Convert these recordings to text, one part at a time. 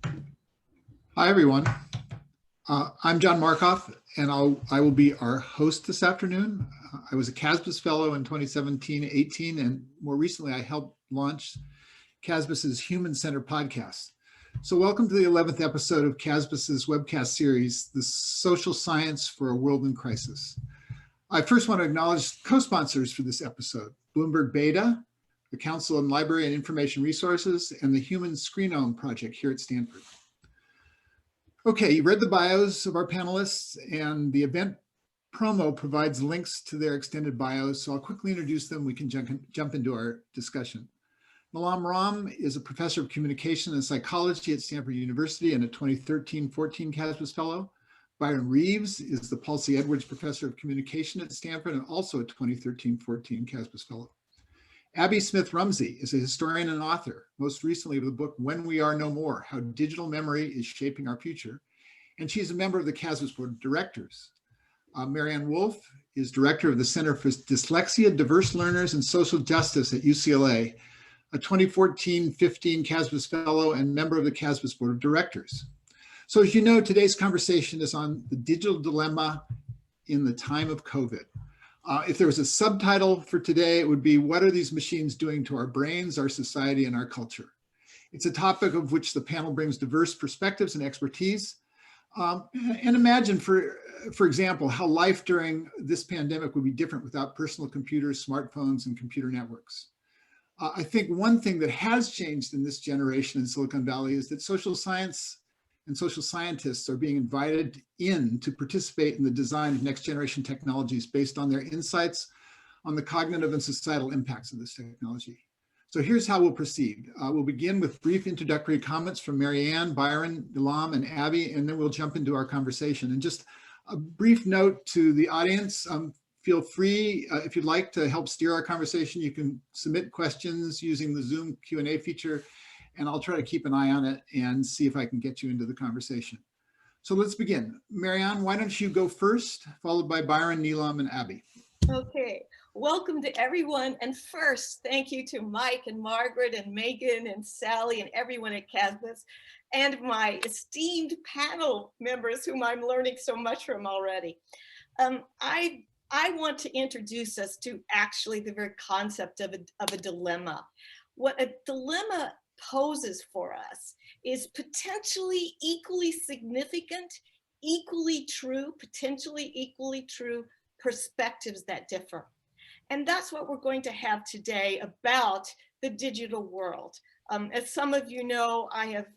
Hi, everyone. I'm John Markoff, and I will be our host this afternoon. I was a CASBS fellow in 2017-18, and more recently, I helped launch CASBS's Human Centered podcast. So welcome to the 11th episode of CASBS's webcast series, The Social Science for a World in Crisis. I first want to acknowledge co-sponsors for this episode, Bloomberg Beta, the Council on Library and Information Resources, and the Human Screenome Project here at Stanford. Okay, you read the bios of our panelists, and the event promo provides links to their extended bios, so I'll quickly introduce them. We can jump into our discussion. Nilam Ram is a professor of communication and psychology at Stanford University and a 2013-14 CASBS fellow. Byron Reeves is the Paul C. Edwards Professor of Communication at Stanford and also a 2013-14 CASBS fellow. Abby Smith Rumsey is a historian and author, most recently of the book When We Are No More, How Digital Memory is Shaping Our Future, and she's a member of the CASBS Board of Directors. Maryanne Wolf is director of the Center for Dyslexia, Diverse Learners, and Social Justice at UCLA, a 2014-15 CASBS fellow and member of the CASBS Board of Directors. So as you know, today's conversation is on the digital dilemma in the time of COVID. If there was a subtitle for today, it would be, what are these machines doing to our brains, our society, and our culture? It's a topic of which the panel brings diverse perspectives and expertise. And imagine, for example, how life during this pandemic would be different without personal computers, smartphones, and computer networks. I think one thing that has changed in this generation in Silicon Valley is that social science and social scientists are being invited in to participate in the design of next generation technologies based on their insights on the cognitive and societal impacts of this technology. So here's how we'll proceed. We'll begin with brief introductory comments from Maryanne, Byron, Nilam, and Abby, and then we'll jump into our conversation. And just a brief note to the audience, feel free, if you'd like to help steer our conversation, you can submit questions using the Zoom Q&A feature, and I'll try to keep an eye on it and see if I can get you into the conversation. So let's begin. Maryanne, why don't you go first, followed by Byron, Nilam, and Abby. Okay, welcome to everyone. And first, thank you to Mike and Margaret and Megan and Sally and everyone at CASBS and my esteemed panel members whom I'm learning so much from already. I want to introduce us to actually the very concept of a dilemma. What a dilemma poses for us is potentially equally significant, equally true, potentially equally true perspectives that differ. And that's what we're going to have today about the digital world. As some of you know, I have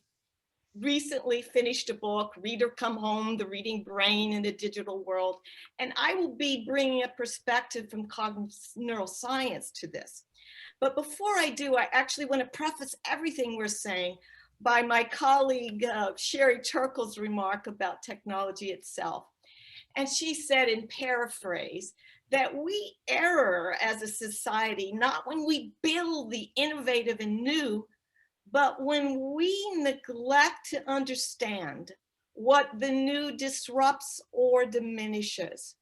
recently finished a book, Reader Come Home, The Reading Brain in the Digital World, and I will be bringing a perspective from cognitive neuroscience to this. But before I do, I actually want to preface everything we're saying by my colleague Sherry Turkle's remark about technology itself. And she said, in paraphrase, that we err as a society, not when we build the innovative and new, but when we neglect to understand what the new disrupts or diminishes.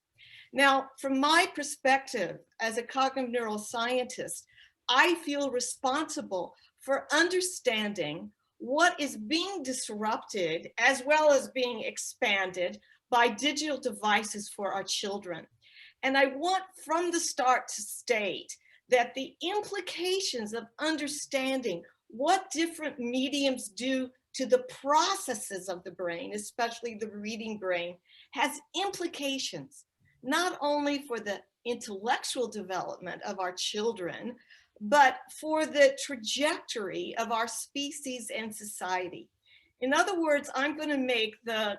Now, from my perspective as a cognitive neuroscientist, I feel responsible for understanding what is being disrupted as well as being expanded by digital devices for our children. And I want from the start to state that the implications of understanding what different mediums do to the processes of the brain, especially the reading brain, has implications not only for the intellectual development of our children, but for the trajectory of our species and society. In other words, I'm going to make the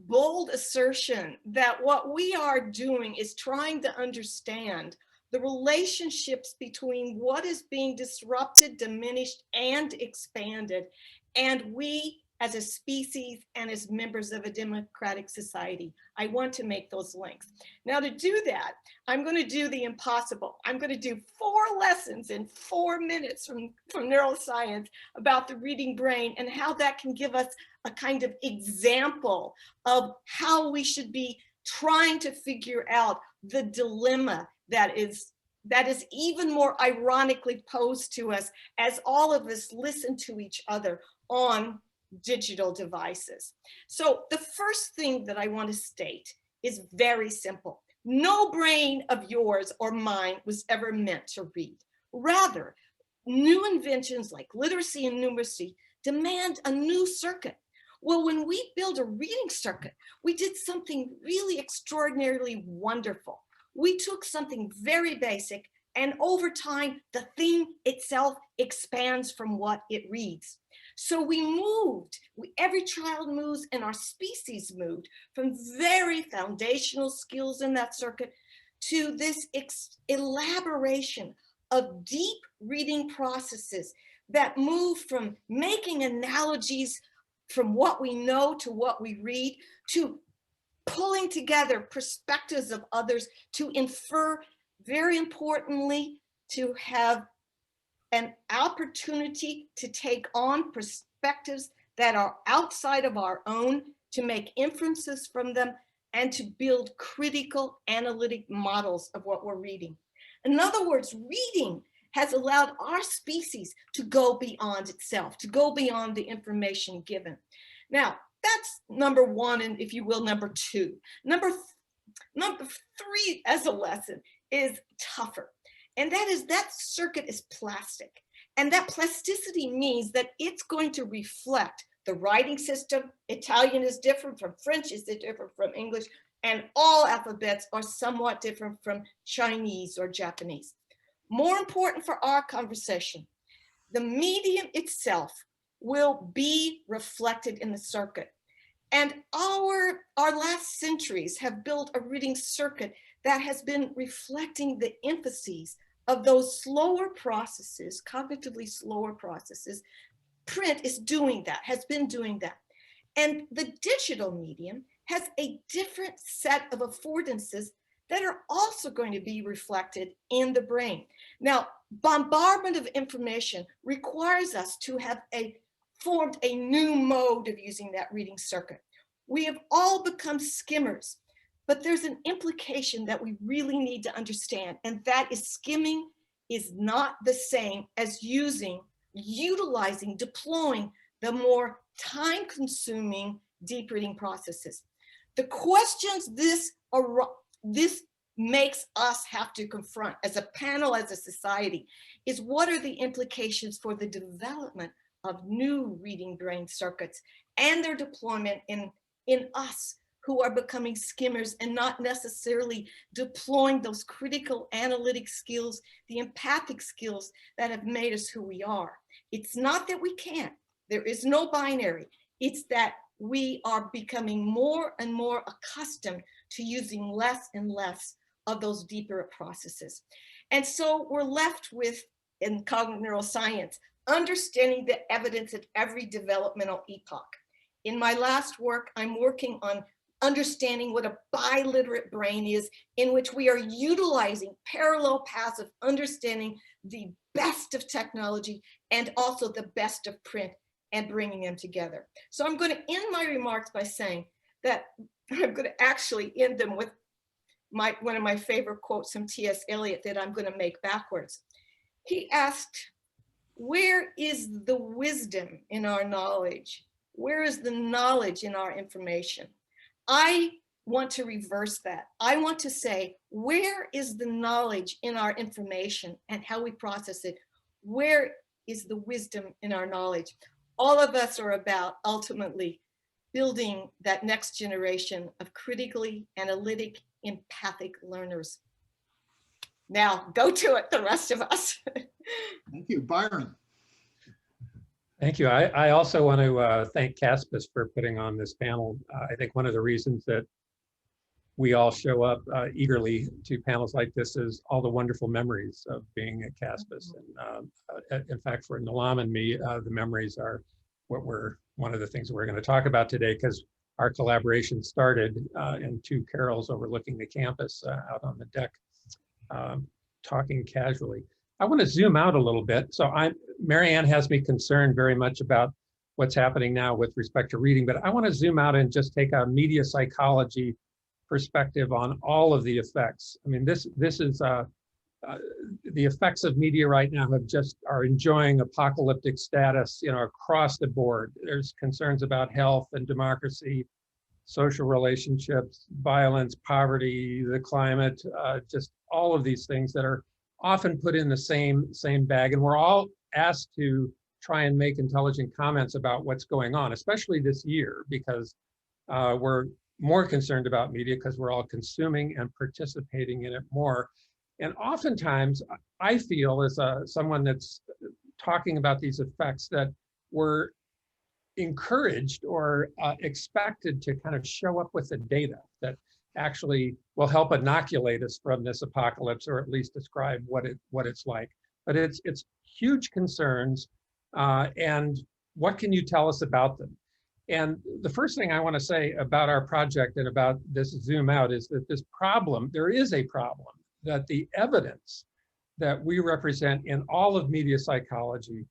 bold assertion that what we are doing is trying to understand the relationships between what is being disrupted, diminished, and expanded, and we as a species and as members of a democratic society. I want to make those links. Now to do that, I'm going to do the impossible. I'm going to do 4 lessons in 4 minutes from neuroscience about the reading brain and how that can give us a kind of example of how we should be trying to figure out the dilemma that is even more ironically posed to us as all of us listen to each other on digital devices. So the first thing that I want to state is very simple. No brain of yours or mine was ever meant to read. Rather, new inventions like literacy and numeracy demand a new circuit. Well, when we build a reading circuit, we did something really extraordinarily wonderful. We took something very basic, and over time, the thing itself expands from what it reads. So we moved, every child moves, and our species moved from very foundational skills in that circuit to this elaboration of deep reading processes that move from making analogies from what we know to what we read, to pulling together perspectives of others, to infer, very importantly, to have an opportunity to take on perspectives that are outside of our own, to make inferences from them, and to build critical analytic models of what we're reading. In other words, reading has allowed our species to go beyond itself, to go beyond the information given. Now, that's number one, and if you will, number two. Number three as a lesson is tougher. And that is that circuit is plastic. And that plasticity means that it's going to reflect the writing system. Italian is different from French, is different from English, and all alphabets are somewhat different from Chinese or Japanese. More important for our conversation, the medium itself will be reflected in the circuit. And our last centuries have built a reading circuit that has been reflecting the emphases of those slower processes, cognitively slower processes. Print is doing that, has been doing that. And the digital medium has a different set of affordances that are also going to be reflected in the brain. Now, bombardment of information requires us to have formed a new mode of using that reading circuit. We have all become skimmers, but there's an implication that we really need to understand, and that is skimming is not the same as utilizing, deploying the more time-consuming deep reading processes. The questions this makes us have to confront as a panel, as a society, is what are the implications for the development of new reading brain circuits and their deployment in us who are becoming skimmers and not necessarily deploying those critical analytic skills, the empathic skills that have made us who we are. It's not that we can't, there is no binary. It's that we are becoming more and more accustomed to using less and less of those deeper processes. And so we're left with, in cognitive neuroscience, understanding the evidence at every developmental epoch. In my last work, I'm working on understanding what a biliterate brain is, in which we are utilizing parallel paths of understanding the best of technology and also the best of print and bringing them together. So I'm going to end my remarks by saying that I'm going to actually end them with one of my favorite quotes from T.S. Eliot that I'm going to make backwards. He asked, where is the wisdom in our knowledge? Where is the knowledge in our information? I want to reverse that. I want to say, where is the knowledge in our information and how we process it? Where is the wisdom in our knowledge? All of us are about ultimately building that next generation of critically analytic, empathic learners. Now, go to it, the rest of us. Thank you, Byron. Thank you. I also want to thank CASBS for putting on this panel. I think one of the reasons that we all show up eagerly to panels like this is all the wonderful memories of being at CASBS. And in fact, for Nilam and me, the memories are one of the things that we're going to talk about today, because our collaboration started in two carols overlooking the campus out on the deck, talking casually. I want to zoom out a little bit. So Maryanne has me concerned very much about what's happening now with respect to reading, but I want to zoom out and just take a media psychology perspective on all of the effects. I mean, this is the effects of media right now are enjoying apocalyptic status, across the board. There's concerns about health and democracy, social relationships, violence, poverty, the climate, just all of these things that are often put in the same bag. And we're all asked to try and make intelligent comments about what's going on, especially this year, because we're more concerned about media because we're all consuming and participating in it more. And oftentimes, I feel as someone that's talking about these effects that we're encouraged or expected to kind of show up with the data that actually will help inoculate us from this apocalypse, or at least describe what it's like. But it's huge concerns, and what can you tell us about them? And the first thing I want to say about our project and about this Zoom Out is that there is a problem, that the evidence that we represent in all of media psychology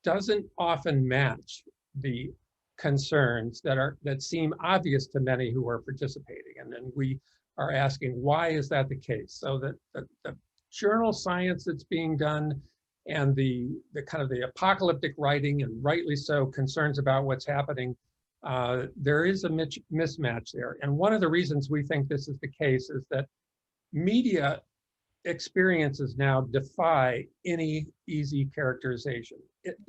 doesn't often match the concerns that seem obvious to many who are participating. And then we are asking, why is that the case? So that the journal science that's being done and the kind of the apocalyptic writing, and rightly so, concerns about what's happening, there is a mismatch there. And one of the reasons we think this is the case is that media experiences now defy any easy characterization.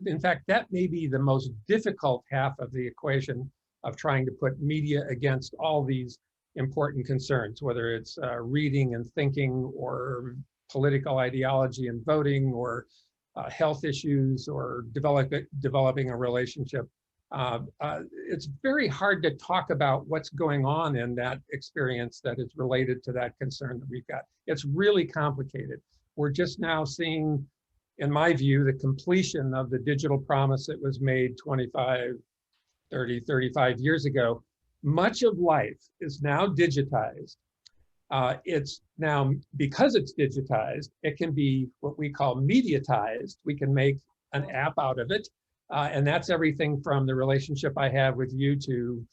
In fact, that may be the most difficult half of the equation of trying to put media against all these important concerns, whether it's reading and thinking, or political ideology and voting, or health issues, or developing a relationship. It's very hard to talk about what's going on in that experience that is related to that concern that we've got. It's really complicated. We're just now seeing, in my view, the completion of the digital promise that was made 25, 30, 35 years ago. Much of life is now digitized. It's now, because it's digitized, it can be what we call mediatized. We can make an app out of it. And that's everything from the relationship I have with you to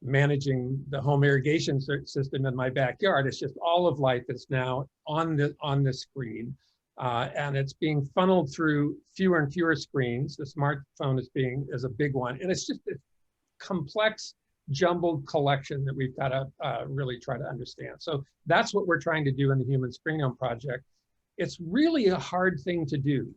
managing the home irrigation system in my backyard. It's just all of life is now on the screen, and it's being funneled through fewer and fewer screens. The smartphone is a big one, and it's just a complex, jumbled collection that we've got to really try to understand. So that's what we're trying to do in the Human Screenome Project. It's really a hard thing to do.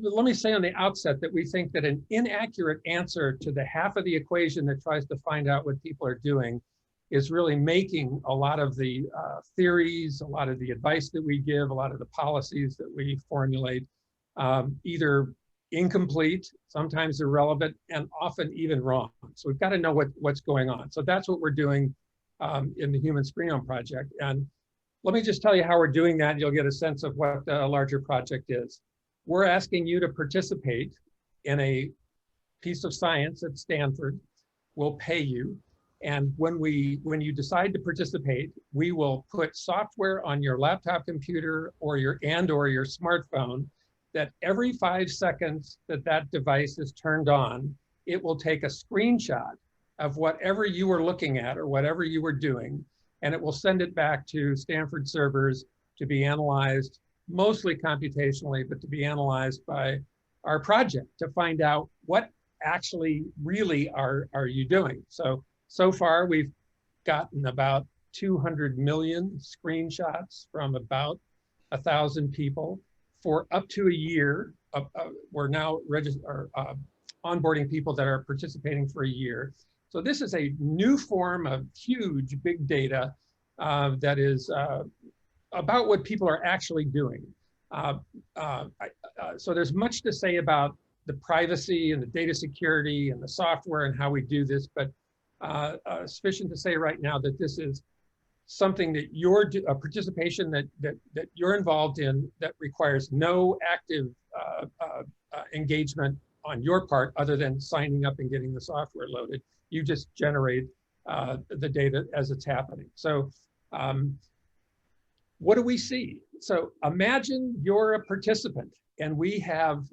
Let me say on the outset that we think that an inaccurate answer to the half of the equation that tries to find out what people are doing is really making a lot of the theories, a lot of the advice that we give, a lot of the policies that we formulate, either incomplete, sometimes irrelevant, and often even wrong. So we've got to know what's going on. So that's what we're doing in the Human Screenome Project. And let me just tell you how we're doing that, and you'll get a sense of what a larger project is. We're asking you to participate in a piece of science at Stanford. We'll pay you. And when you decide to participate, we will put software on your laptop computer or your smartphone that every 5 seconds that device is turned on, it will take a screenshot of whatever you were looking at or whatever you were doing, and it will send it back to Stanford servers to be analyzed, mostly computationally, but to be analyzed by our project to find out what actually really are you doing. So far, we've gotten about 200 million screenshots from about 1,000 people for up to a year. We're now onboarding people that are participating for a year. So this is a new form of huge big data that is about what people are actually doing. So there's much to say about the privacy and the data security and the software and how we do this, but sufficient to say right now that this is something that a participation that you're involved in that requires no active engagement on your part other than signing up and getting the software loaded. You just generate the data as it's happening. So what do we see? So imagine you're a participant and we have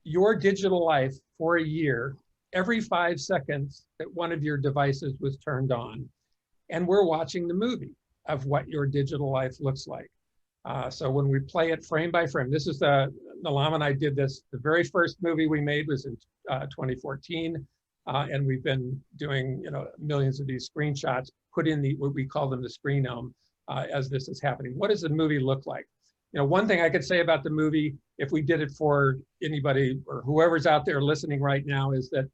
your digital life for a year, every 5 seconds that one of your devices was turned on, and we're watching the movie. of what your digital life looks like. So when we play it frame by frame, this is Nilam and I did this. The very first movie we made was in 2014. And we've been doing, millions of these screenshots, put in what we call them the screenome as this is happening. What does the movie look like? One thing I could say about the movie, if we did it for anybody or whoever's out there listening right now, is that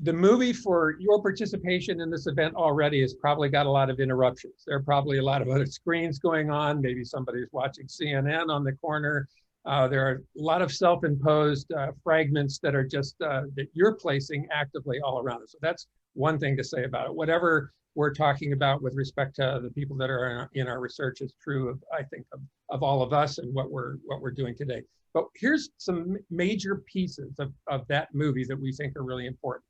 the movie, for your participation in this event already, has probably got a lot of interruptions. There are probably a lot of other screens going on. Maybe somebody's watching CNN on the corner. There are a lot of self-imposed fragments that are just that you're placing actively all around us. So that's one thing to say about it. Whatever we're talking about with respect to the people that are in our research is true of, I think, of all of us and what we're doing today. But here's some major pieces of that movie that we think are really important.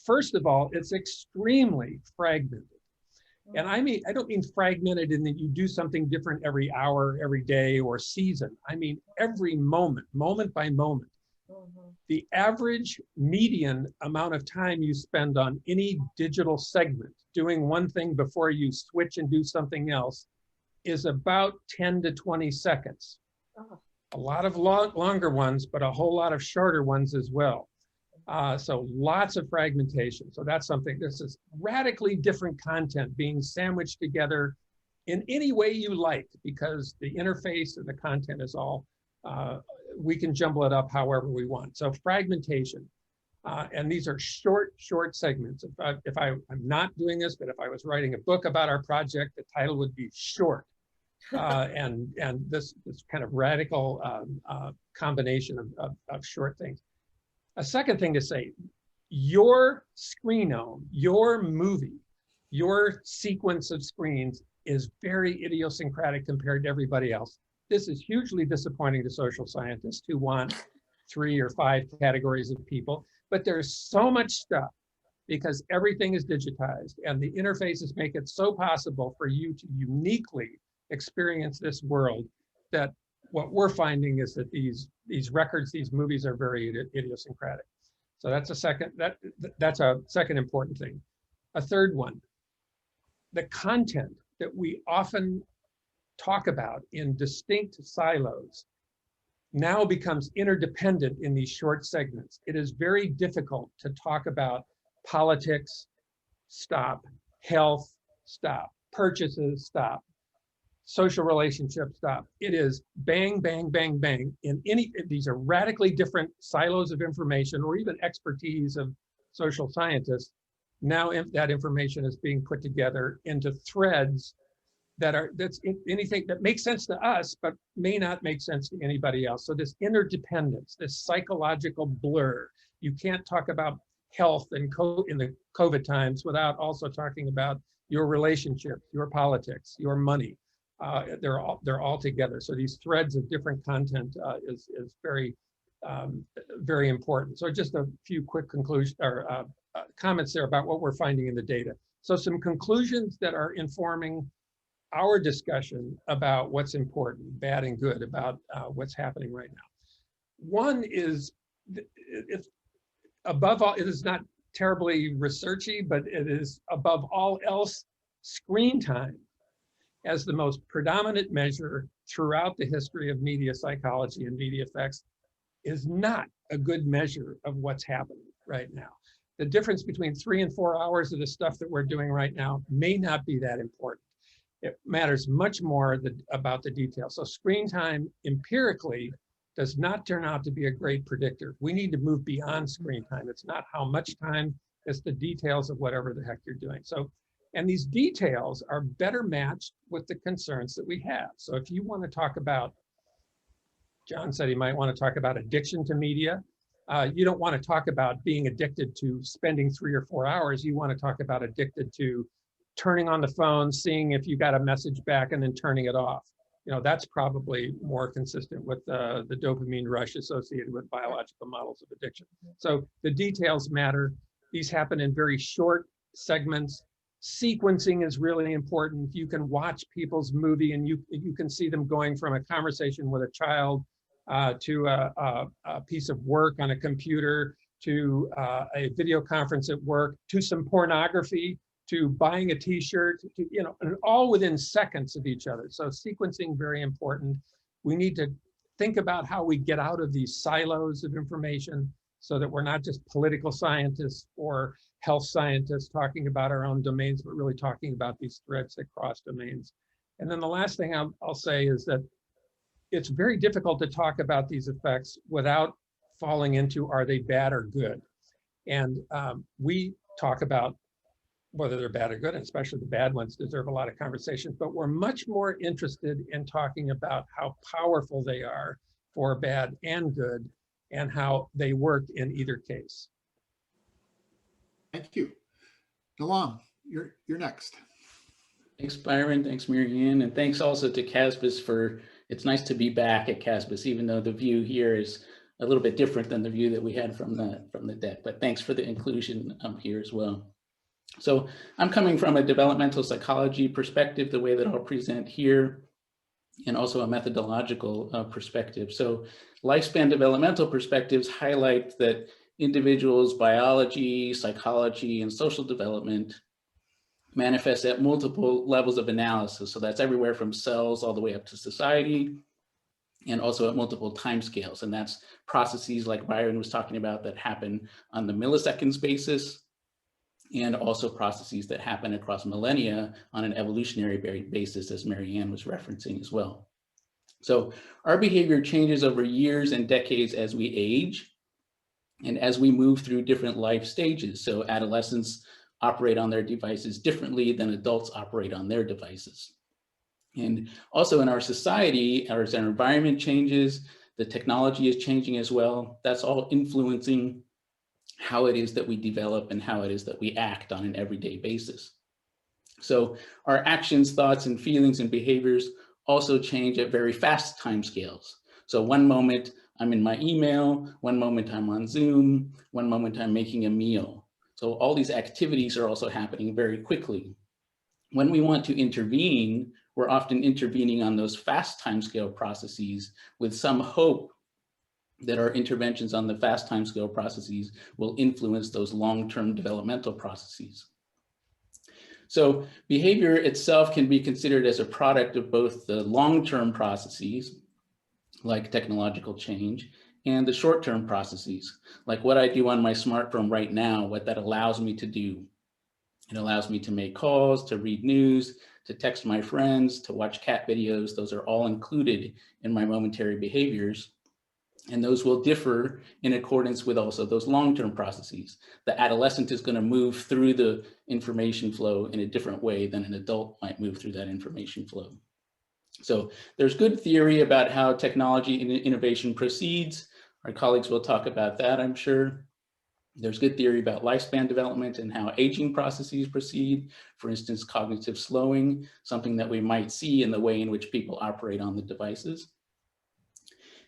First of all, it's extremely fragmented. And I don't mean fragmented in that you do something different every hour, every day, or season. I mean every moment, moment by moment. The average median amount of time you spend on any digital segment doing one thing before you switch and do something else is about 10 to 20 seconds. A lot of longer ones, but a whole lot of shorter ones as well. So lots of fragmentation. So that's something, this is radically different content being sandwiched together in any way you like, because the interface and the content is all, we can jumble it up however we want. So fragmentation, and these are short segments. I'm not doing this, but if I was writing a book about our project, the title would be Short. And this kind of radical combination of short things. A second thing to say, your screenome, your movie, your sequence of screens is very idiosyncratic compared to everybody else. This is hugely disappointing to social scientists who want 3 or 5 categories of people, but there's so much stuff because everything is digitized and the interfaces make it so possible for you to uniquely experience this world that what we're finding is that these records, these movies are very idiosyncratic. So that's a second important thing. A third one, the content that we often talk about in distinct silos now becomes interdependent in these short segments. It is very difficult to talk about politics, stop, health, stop, purchases, stop, social relationships, stop. It is bang, bang, bang, bang. These are radically different silos of information or even expertise of social scientists. Now that information is being put together into threads that's anything that makes sense to us, but may not make sense to anybody else. So this interdependence, this psychological blur, you can't talk about health in the COVID times without also talking about your relationships, your politics, your money. They're all together. So these threads of different content is very, very important. So just a few quick conclusions or comments there about what we're finding in the data. So some conclusions that are informing our discussion about what's important, bad and good, about what's happening right now. One is, above all, it is not terribly researchy, but it is above all else, screen time as the most predominant measure throughout the history of media psychology and media effects is not a good measure of what's happening right now. The difference between 3 and 4 hours of the stuff that we're doing right now may not be that important. It matters much more about the details. So screen time empirically does not turn out to be a great predictor. We need to move beyond screen time. It's not how much time, it's the details of whatever the heck you're doing. So, and these details are better matched with the concerns that we have. So if you want to talk about, John said he might want to talk about addiction to media. You don't want to talk about being addicted to spending 3 or 4 hours. You want to talk about addicted to turning on the phone, seeing if you got a message back and then turning it off. That's probably more consistent with the dopamine rush associated with biological models of addiction. So the details matter. These happen in very short segments. Sequencing is really important. You can watch people's movie and you can see them going from a conversation with a child to a piece of work on a computer, to a video conference at work, to some pornography, to buying a t-shirt, to, you know, and all within seconds of each other. So sequencing, very important. We need to think about how we get out of these silos of information so that we're not just political scientists or health scientists talking about our own domains, but really talking about these threads that cross domains. And then the last thing I'll say is that it's very difficult to talk about these effects without falling into, are they bad or good? And we talk about whether they're bad or good, and especially the bad ones deserve a lot of conversation, but we're much more interested in talking about how powerful they are for bad and good, and how they work in either case. Thank you. Nilam, you're next. Thanks, Byron. Thanks, Maryanne. And thanks also to CASBS for, it's nice to be back at CASBS, even though the view here is a little bit different than the view that we had from the deck. But thanks for the inclusion here as well. So I'm coming from a developmental psychology perspective, the way that I'll present here, and also a methodological perspective. So lifespan developmental perspectives highlight that individuals' biology, psychology, and social development manifest at multiple levels of analysis. So that's everywhere from cells all the way up to society, and also at multiple timescales. And that's processes like Byron was talking about that happen on the milliseconds basis, and also processes that happen across millennia on an evolutionary basis, as Maryanne was referencing as well. So our behavior changes over years and decades as we age and as we move through different life stages. So adolescents operate on their devices differently than adults operate on their devices. And also in our society, as our environment changes, the technology is changing as well. That's all influencing how it is that we develop and how it is that we act on an everyday basis. So our actions, thoughts, and feelings and behaviors also change at very fast timescales. So one moment I'm in my email, one moment I'm on Zoom, one moment I'm making a meal. So all these activities are also happening very quickly. When we want to intervene, we're often intervening on those fast timescale processes with some hope that our interventions on the fast timescale processes will influence those long-term developmental processes. So behavior itself can be considered as a product of both the long-term processes, like technological change, and the short-term processes, like what I do on my smartphone right now, what that allows me to do. It allows me to make calls, to read news, to text my friends, to watch cat videos. Those are all included in my momentary behaviors. And those will differ in accordance with also those long-term processes. The adolescent is going to move through the information flow in a different way than an adult might move through that information flow. So there's good theory about how technology and innovation proceeds. Our colleagues will talk about that, I'm sure. There's good theory about lifespan development and how aging processes proceed. For instance, cognitive slowing, something that we might see in the way in which people operate on the devices.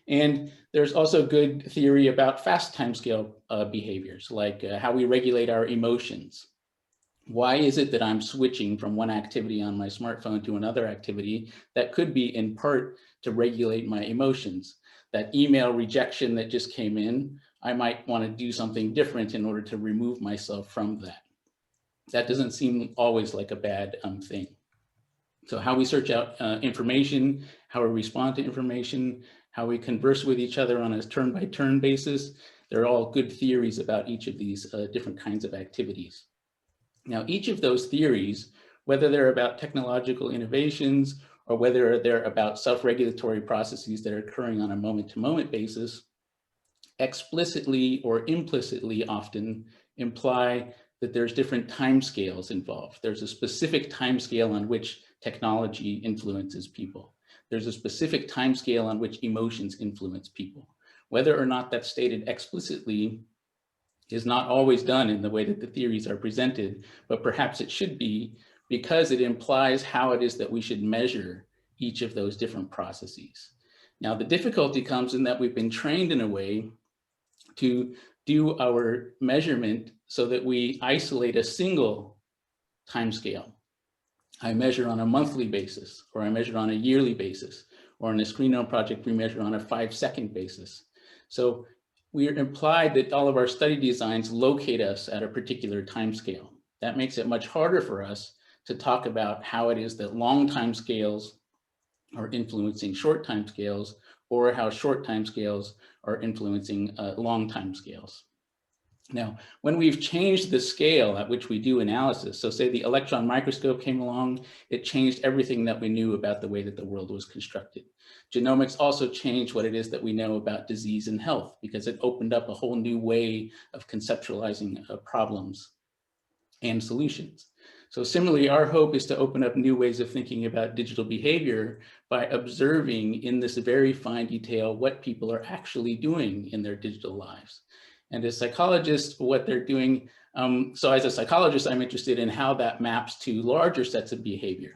And there's also good theory about fast timescale behaviors, like how we regulate our emotions. Why is it that I'm switching from one activity on my smartphone to another activity that could be in part to regulate my emotions? That email rejection that just came in, I might want to do something different in order to remove myself from that. That doesn't seem always like a bad thing. So how we search out information, how we respond to information, how we converse with each other on a turn-by-turn basis, they're all good theories about each of these different kinds of activities. Now, each of those theories, whether they're about technological innovations or whether they're about self-regulatory processes that are occurring on a moment-to-moment basis, explicitly or implicitly often imply that there's different timescales involved. There's a specific timescale on which technology influences people. There's a specific timescale on which emotions influence people. Whether or not that's stated explicitly is not always done in the way that the theories are presented, but perhaps it should be, because it implies how it is that we should measure each of those different processes. Now, the difficulty comes in that we've been trained in a way to do our measurement so that we isolate a single timescale. I measure on a monthly basis, or I measure on a yearly basis, or in the Screenome project, we measure on a 5-second basis. So we're implied that all of our study designs locate us at a particular timescale. That makes it much harder for us to talk about how it is that long time scales are influencing short time scales, or how short time scales are influencing long time scales. Now, when we've changed the scale at which we do analysis, so say the electron microscope came along, it changed everything that we knew about the way that the world was constructed. Genomics also changed what it is that we know about disease and health, because it opened up a whole new way of conceptualizing problems and solutions. So similarly, our hope is to open up new ways of thinking about digital behavior by observing in this very fine detail what people are actually doing in their digital lives. And as psychologists, what they're doing, so as a psychologist, I'm interested in how that maps to larger sets of behavior.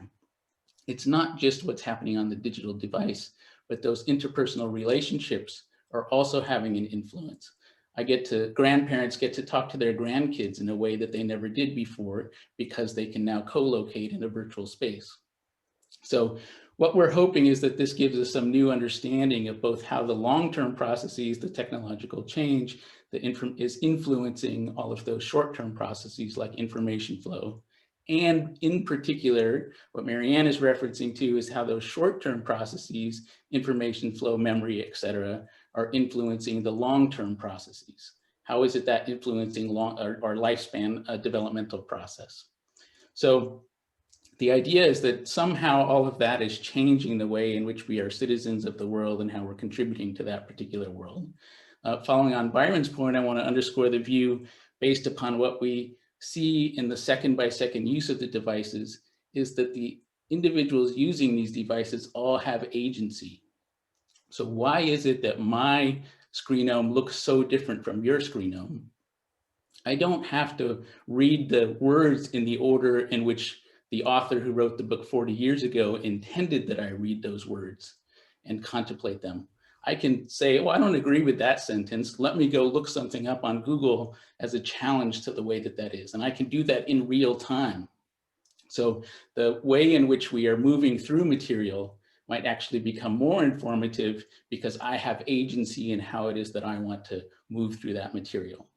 It's not just what's happening on the digital device, but those interpersonal relationships are also having an influence. Grandparents get to talk to their grandkids in a way that they never did before, because they can now co-locate in a virtual space. So what we're hoping is that this gives us some new understanding of both how the long-term processes, the technological change, is influencing all of those short-term processes like information flow. And in particular, what Maryanne is referencing to is how those short-term processes, information flow, memory, et cetera, are influencing the long-term processes. How is it that influencing our lifespan developmental process? So the idea is that somehow all of that is changing the way in which we are citizens of the world and how we're contributing to that particular world. Following on Byron's point, I want to underscore the view based upon what we see in the second-by-second use of the devices is that the individuals using these devices all have agency. So why is it that my screenome looks so different from your screenome? I don't have to read the words in the order in which the author who wrote the book 40 years ago intended that I read those words and contemplate them. I can say, well, I don't agree with that sentence. Let me go look something up on Google as a challenge to the way that that is. And I can do that in real time. So the way in which we are moving through material might actually become more informative because I have agency in how it is that I want to move through that material.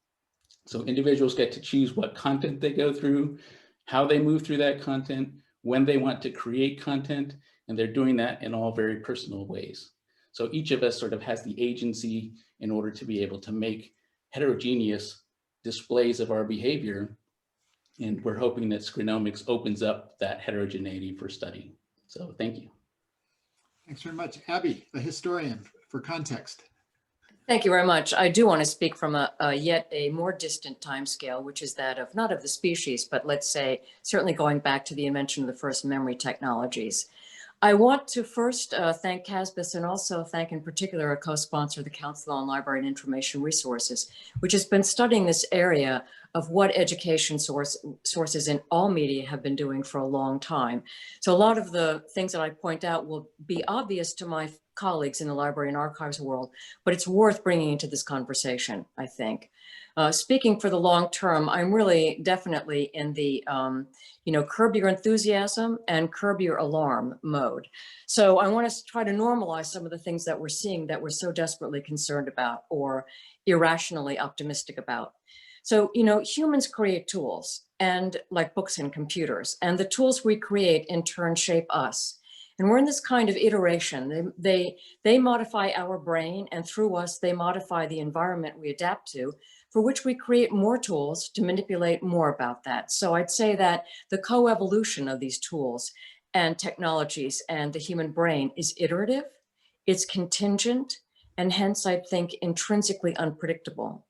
So individuals get to choose what content they go through, how they move through that content, when they want to create content, and they're doing that in all very personal ways. So each of us sort of has the agency in order to be able to make heterogeneous displays of our behavior. And we're hoping that screenomics opens up that heterogeneity for study. So thank you. Thanks very much. Abby, the historian, for context. Thank you very much. I do want to speak from yet a more distant time scale, which is that of not of the species, but let's say certainly going back to the invention of the first memory technologies. I want to first thank CASBS and also thank in particular a co-sponsor, the Council on Library and Information Resources, which has been studying this area of what education sources in all media have been doing for a long time. So a lot of the things that I point out will be obvious to my colleagues in the library and archives world, but it's worth bringing into this conversation, I think. Speaking for the long term, I'm really definitely in the, curb your enthusiasm and curb your alarm mode. So I want to try to normalize some of the things that we're seeing that we're so desperately concerned about or irrationally optimistic about. So, humans create tools and like books and computers, and the tools we create in turn shape us. And we're in this kind of iteration. They modify our brain, and through us, they modify the environment we adapt to, for which we create more tools to manipulate more about that. So I'd say that the co-evolution of these tools and technologies and the human brain is iterative, it's contingent, and hence I think intrinsically unpredictable.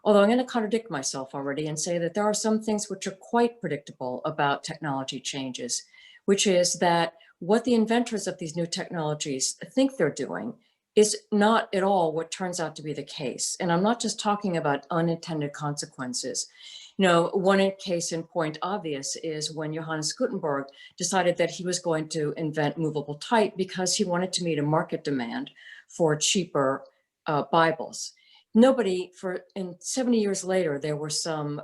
Although I'm going to contradict myself already and say that there are some things which are quite predictable about technology changes, which is that what the inventors of these new technologies think they're doing is not at all what turns out to be the case. And I'm not just talking about unintended consequences. One case in point obvious is when Johannes Gutenberg decided that he was going to invent movable type because he wanted to meet a market demand for cheaper Bibles. And 70 years later, there were some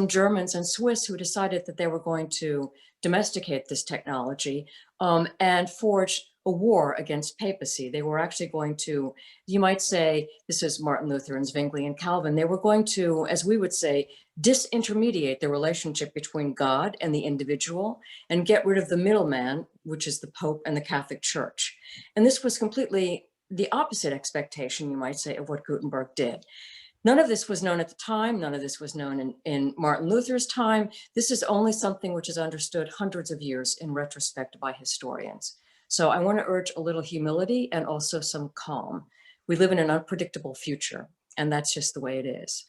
Germans and Swiss who decided that they were going to domesticate this technology and forge a war against papacy. They were actually going to, you might say, this is Martin Luther and Zwingli and Calvin, they were going to, as we would say, disintermediate the relationship between God and the individual and get rid of the middleman, which is the Pope and the Catholic Church. And this was completely the opposite expectation, you might say, of what Gutenberg did. None of this was known at the time. None of this was known in Martin Luther's time. This is only something which is understood hundreds of years in retrospect by historians. So I want to urge a little humility and also some calm. We live in an unpredictable future, and that's just the way it is.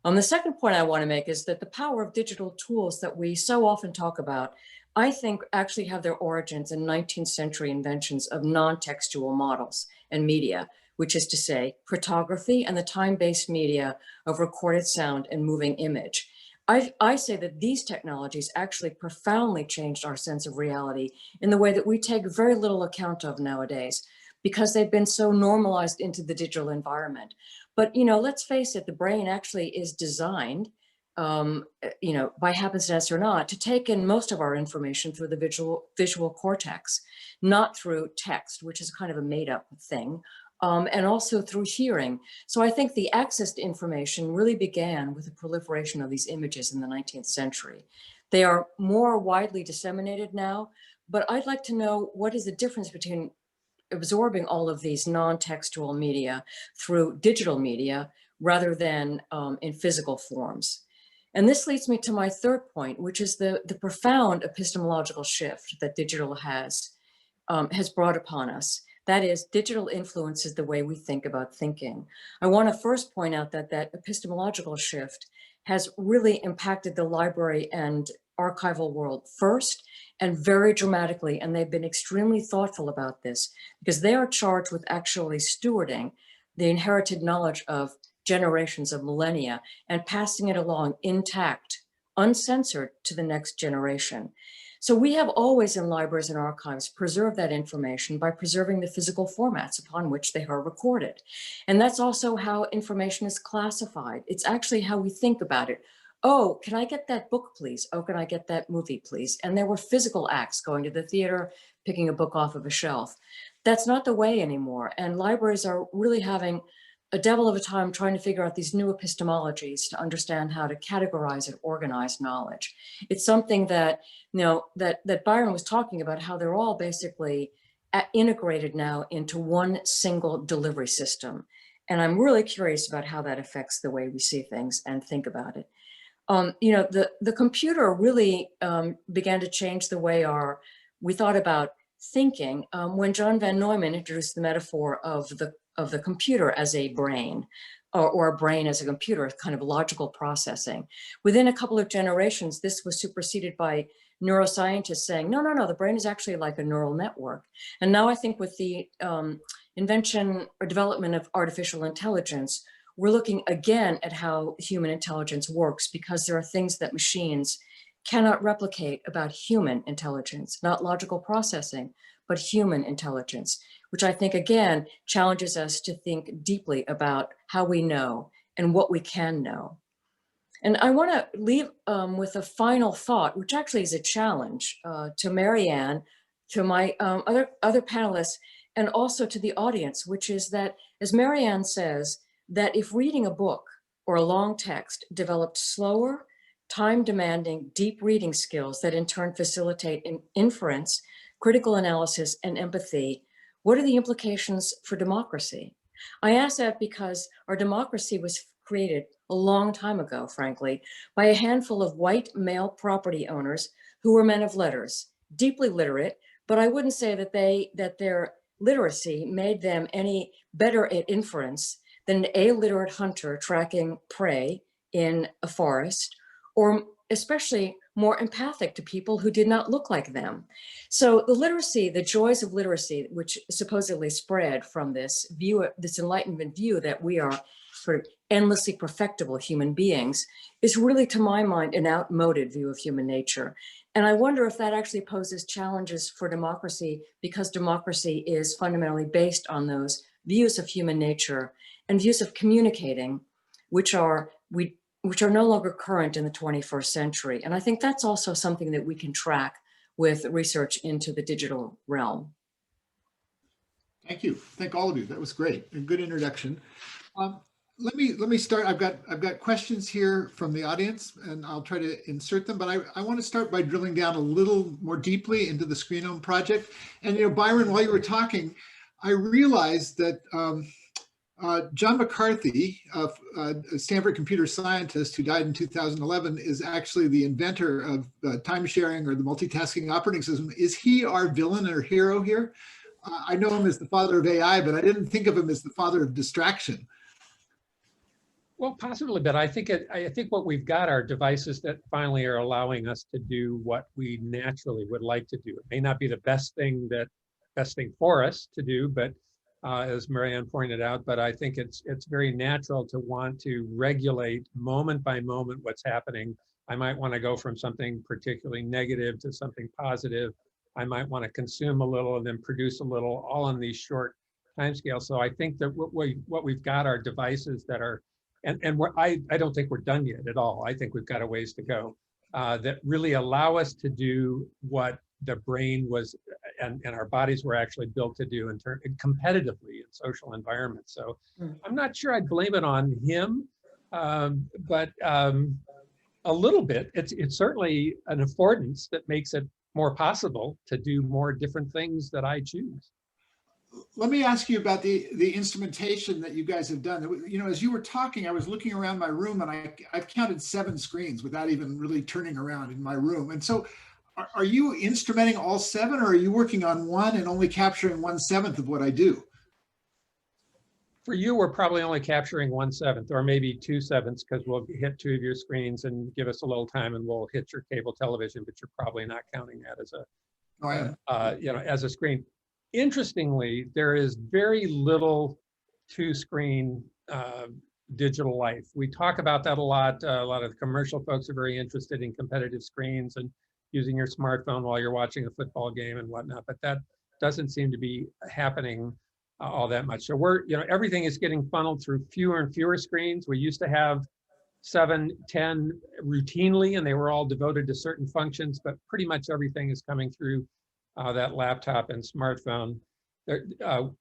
The second point I want to make is that the power of digital tools that we so often talk about, I think actually have their origins in 19th century inventions of non-textual models and media, which is to say photography and the time-based media of recorded sound and moving image. I say that these technologies actually profoundly changed our sense of reality in the way that we take very little account of nowadays, because they've been so normalized into the digital environment. But, let's face it, the brain actually is designed, by happenstance or not, to take in most of our information through the visual cortex, not through text, which is kind of a made up thing, and also through hearing. So I think the access to information really began with the proliferation of these images in the 19th century. They are more widely disseminated now, but I'd like to know what is the difference between absorbing all of these non-textual media through digital media rather than in physical forms. And this leads me to my third point, which is the profound epistemological shift that digital has brought upon us. That is, digital influences the way we think about thinking. I want to first point out that that epistemological shift has really impacted the library and archival world first and very dramatically. And they've been extremely thoughtful about this because they are charged with actually stewarding the inherited knowledge of generations of millennia and passing it along intact, uncensored to the next generation. So we have always in libraries and archives preserved that information by preserving the physical formats upon which they are recorded. And that's also how information is classified. It's actually how we think about it. Oh, can I get that book, please? Oh, can I get that movie, please? And there were physical acts, going to the theater, picking a book off of a shelf. That's not the way anymore. And libraries are really having a devil of a time trying to figure out these new epistemologies to understand how to categorize and organize knowledge. It's something that, that Byron was talking about, how they're all basically integrated now into one single delivery system. And I'm really curious about how that affects the way we see things and think about it. The computer really began to change the way we thought about thinking when John von Neumann introduced the metaphor of the computer as a brain, or a brain as a computer, kind of logical processing. Within a couple of generations, this was superseded by neuroscientists saying, no, the brain is actually like a neural network. And now I think with the invention or development of artificial intelligence, we're looking again at how human intelligence works, because there are things that machines cannot replicate about human intelligence, not logical processing, but human intelligence, which I think, again, challenges us to think deeply about how we know and what we can know. And I want to leave with a final thought, which actually is a challenge to Maryanne, to my other panelists, and also to the audience, which is that, as Maryanne says, that if reading a book or a long text developed slower, time-demanding, deep reading skills that in turn facilitate inference, critical analysis, and empathy, what are the implications for democracy? I ask that because our democracy was created a long time ago, frankly, by a handful of white male property owners who were men of letters, deeply literate, but I wouldn't say that their literacy made them any better at inference than an illiterate hunter tracking prey in a forest, or especially more empathic to people who did not look like them. So the literacy, the joys of literacy, which supposedly spread from this view, this Enlightenment view that we are sort of endlessly perfectible human beings, is really, to my mind, an outmoded view of human nature. And I wonder if that actually poses challenges for democracy, because democracy is fundamentally based on those views of human nature and views of communicating, which are no longer current in the 21st century. And I think that's also something that we can track with research into the digital realm. Thank you. Thank all of you. That was great. A good introduction. Let me start. I've got questions here from the audience, and I'll try to insert them. But I want to start by drilling down a little more deeply into the Screenome project. And Byron, while you were talking, I realized that John McCarthy, a Stanford computer scientist who died in 2011, is actually the inventor of time sharing or the multitasking operating system. Is he our villain or hero here? I know him as the father of AI, but I didn't think of him as the father of distraction. Well, possibly, but I think what we've got are devices that finally are allowing us to do what we naturally would like to do. It may not be the best thing for us to do, but as Maryanne pointed out, but I think it's very natural to want to regulate moment by moment what's happening. I might want to go from something particularly negative to something positive. I might want to consume a little and then produce a little, all on these short timescales. So I think that what we've got are devices that are, and I don't think we're done yet at all. I think we've got a ways to go that really allow us to do what the brain was and our bodies were actually built to do competitively in social environments. So I'm not sure I'd blame it on him, but a little bit. It's certainly an affordance that makes it more possible to do more different things that I choose. Let me ask you about the instrumentation that you guys have done. As you were talking, I was looking around my room and I've counted 7 screens without even really turning around in my room. And so are you instrumenting all 7, or are you working on one and only capturing 1/7 of what I do? For you, we're probably only capturing 1/7 or maybe 2/7 because we'll hit 2 of your screens and give us a little time and we'll hit your cable television, but you're probably not counting that as as a screen. Interestingly, there is very little 2-screen digital life. We talk about that a lot. A lot of the commercial folks are very interested in competitive screens and using your smartphone while you're watching a football game and whatnot, but that doesn't seem to be happening all that much. So everything is getting funneled through fewer and fewer screens. We used to have 7, 10 routinely, and they were all devoted to certain functions, but pretty much everything is coming through that laptop and smartphone.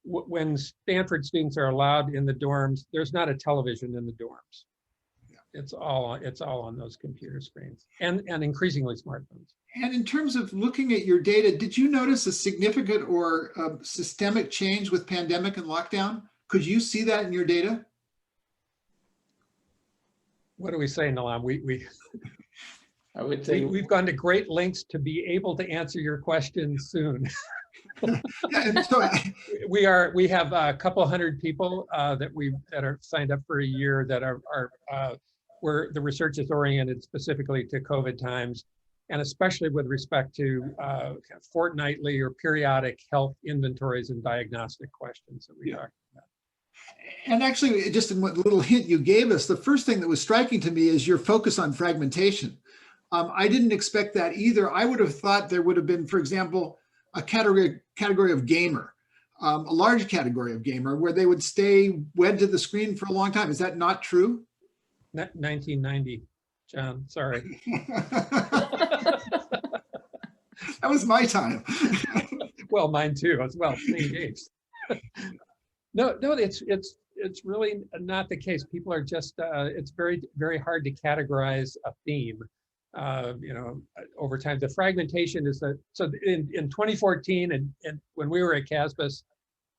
When Stanford students are allowed in the dorms, there's not a television in the dorms. It's all on those computer screens and increasingly smartphones. And in terms of looking at your data, did you notice a significant or systemic change with pandemic and lockdown? Could you see that in your data? What do we say, Nilam? I would say we've gone to great lengths to be able to answer your question soon. And so, we have a couple hundred people that are signed up for a year that are where the research is oriented specifically to COVID times, and especially with respect to fortnightly or periodic health inventories and diagnostic questions that we are. And actually, just in what little hint you gave us, the first thing that was striking to me is your focus on fragmentation. I didn't expect that either. I would have thought there would have been, for example, a category of gamer, a large category of gamer, where they would stay wed to the screen for a long time. Is that not true? 1990, John, sorry. That was my time. Well, mine too, as well, same age. No, it's really not the case. People are just, it's very, very hard to categorize a theme, over time. The fragmentation is so in 2014, and when we were at CASBS,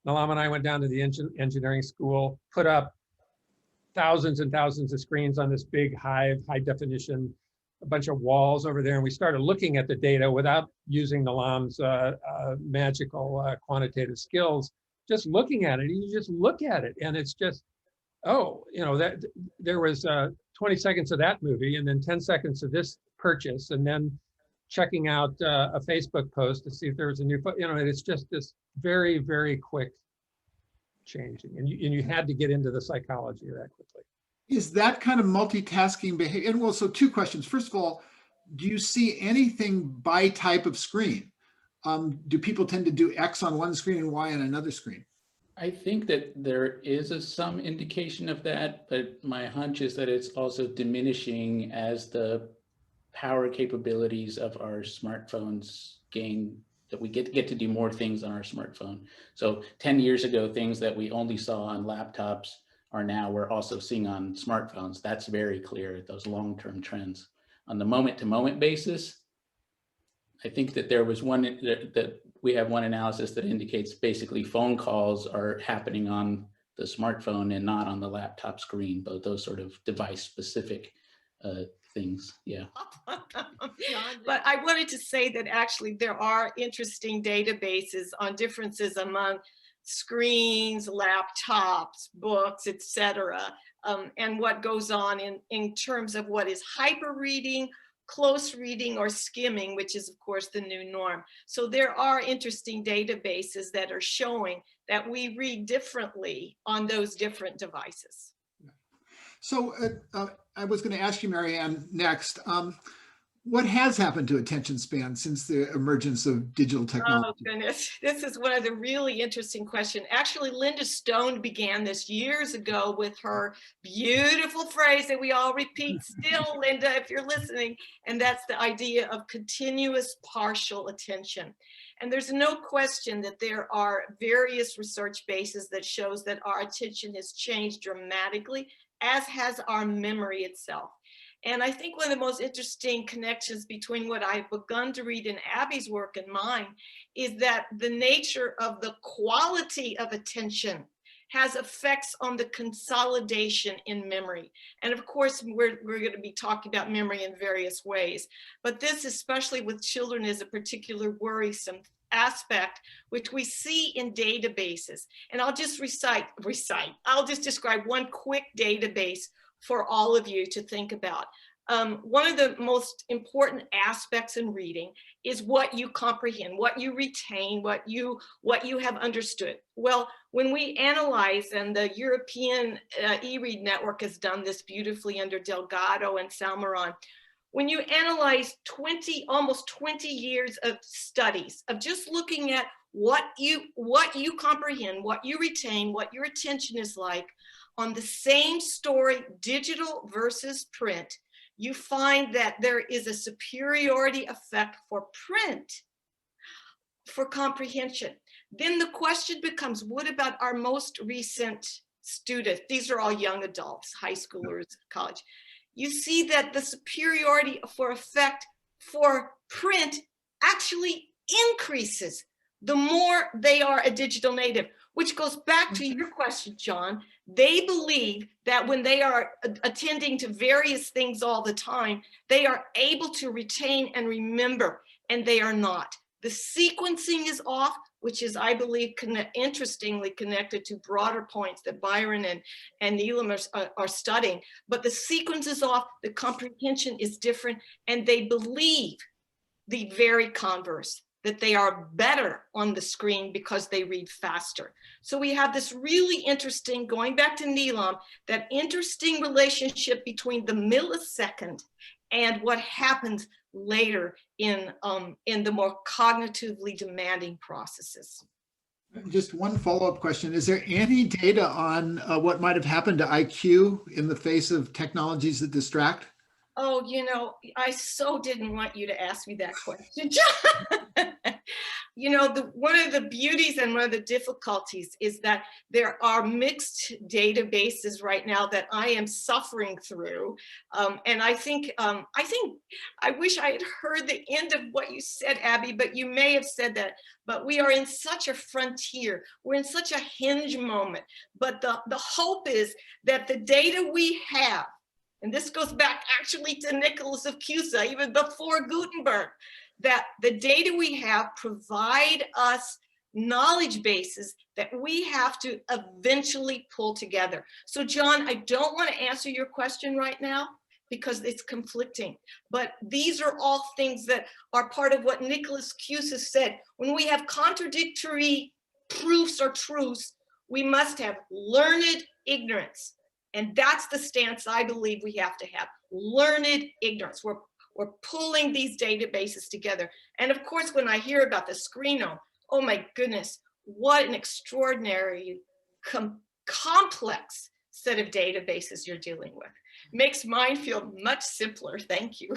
Nilam and I went down to the engineering school, put up thousands and thousands of screens on this big high definition, a bunch of walls over there, and we started looking at the data without using Nilam's magical quantitative skills. Just looking at it, you just look at it, and it's just, that there was 20 seconds of that movie, and then 10 seconds of this purchase, and then checking out a Facebook post to see if there was a new, it's just this very, very quick changing, and you had to get into the psychology of that quickly. Is that kind of multitasking behavior? And well, so 2 questions. First of all, do you see anything by type of screen? Do people tend to do X on one screen and Y on another screen? I think that there is some indication of that, but my hunch is that it's also diminishing as the power capabilities of our smartphones gain that we get to do more things on our smartphone. So 10 years ago, things that we only saw on laptops are now we're also seeing on smartphones. That's very clear, those long-term trends. On the moment-to-moment basis, I think that there was one that we have one analysis that indicates basically phone calls are happening on the smartphone and not on the laptop screen, but those sort of device-specific things. Yeah. But I wanted to say that actually there are interesting databases on differences among screens, laptops, books, etc., and what goes on in terms of what is hyperreading, close reading, or skimming, which is of course the new norm. So there are interesting databases that are showing that we read differently on those different devices. So I was going to ask you, Maryanne, next. What has happened to attention span since the emergence of digital technology? Oh goodness, this is one of the really interesting questions. Actually, Linda Stone began this years ago with her beautiful phrase that we all repeat still, Linda, if you're listening, and that's the idea of continuous partial attention. And there's no question that there are various research bases that shows that our attention has changed dramatically, as has our memory itself. And I think one of the most interesting connections between what I've begun to read in Abby's work and mine is that the nature of the quality of attention has effects on the consolidation in memory. And of course, we're going to be talking about memory in various ways, but this, especially with children, is a particular worrisome aspect, which we see in databases. And I'll just I'll just describe one quick database for all of you to think about. One of the most important aspects in reading is what you comprehend, what you retain, what you have understood. Well, when we analyze, and the European e-read network has done this beautifully under Delgado and Salmeron, when you analyze almost 20 years of studies of just looking at what you comprehend, what you retain, what your attention is like on the same story, digital versus print, you find that there is a superiority effect for print for comprehension. Then the question becomes, what about our most recent students? These are all young adults, high schoolers, college. You see that the superiority for effect for print actually increases the more they are a digital native, which goes back to your question, John. They believe that when they are attending to various things all the time, they are able to retain and remember, and they are not. The sequencing is off, which is, I believe, interestingly connected to broader points that Byron and Nilam are studying. But the sequence is off, the comprehension is different, and they believe the very converse, that they are better on the screen because they read faster. So we have this really interesting, going back to Nilam, that interesting relationship between the millisecond and what happens later in the more cognitively demanding processes. Just one follow-up question. Is there any data on what might have happened to IQ in the face of technologies that distract? Oh, you know, I so didn't want you to ask me that question, John. You know, one of the beauties and one of the difficulties is that there are mixed databases right now that I am suffering through. And I wish I had heard the end of what you said, Abby, but you may have said that. But we are in such a frontier. We're in such a hinge moment. But the hope is that the data we have, and this goes back actually to Nicholas of Cusa, even before Gutenberg, that the data we have provide us knowledge bases that we have to eventually pull together. So John, I don't want to answer your question right now because it's conflicting, but these are all things that are part of what Nicholas Cusa said. When we have contradictory proofs or truths, we must have learned ignorance. And that's the stance I believe we have to have, learned ignorance. We're pulling these databases together. And of course, when I hear about the Screenome, oh my goodness, what an extraordinary, complex set of databases you're dealing with. Makes mine feel much simpler, thank you.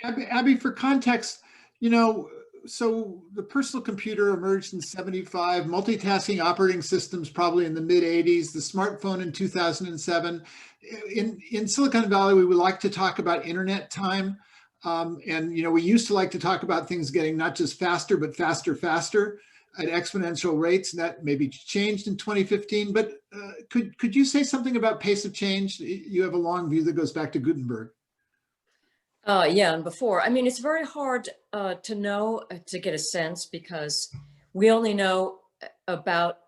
Abby, for context, you know, So the personal computer emerged in 75, multitasking operating systems probably in the mid 80s, the smartphone in 2007. In Silicon Valley, we would like to talk about internet time. And we used to like to talk about things getting not just faster, but faster at exponential rates. And that maybe changed in 2015. But could you say something about pace of change? You have a long view that goes back to Gutenberg. Yeah, and before, I mean, it's very hard to know, to get a sense, because we only know about,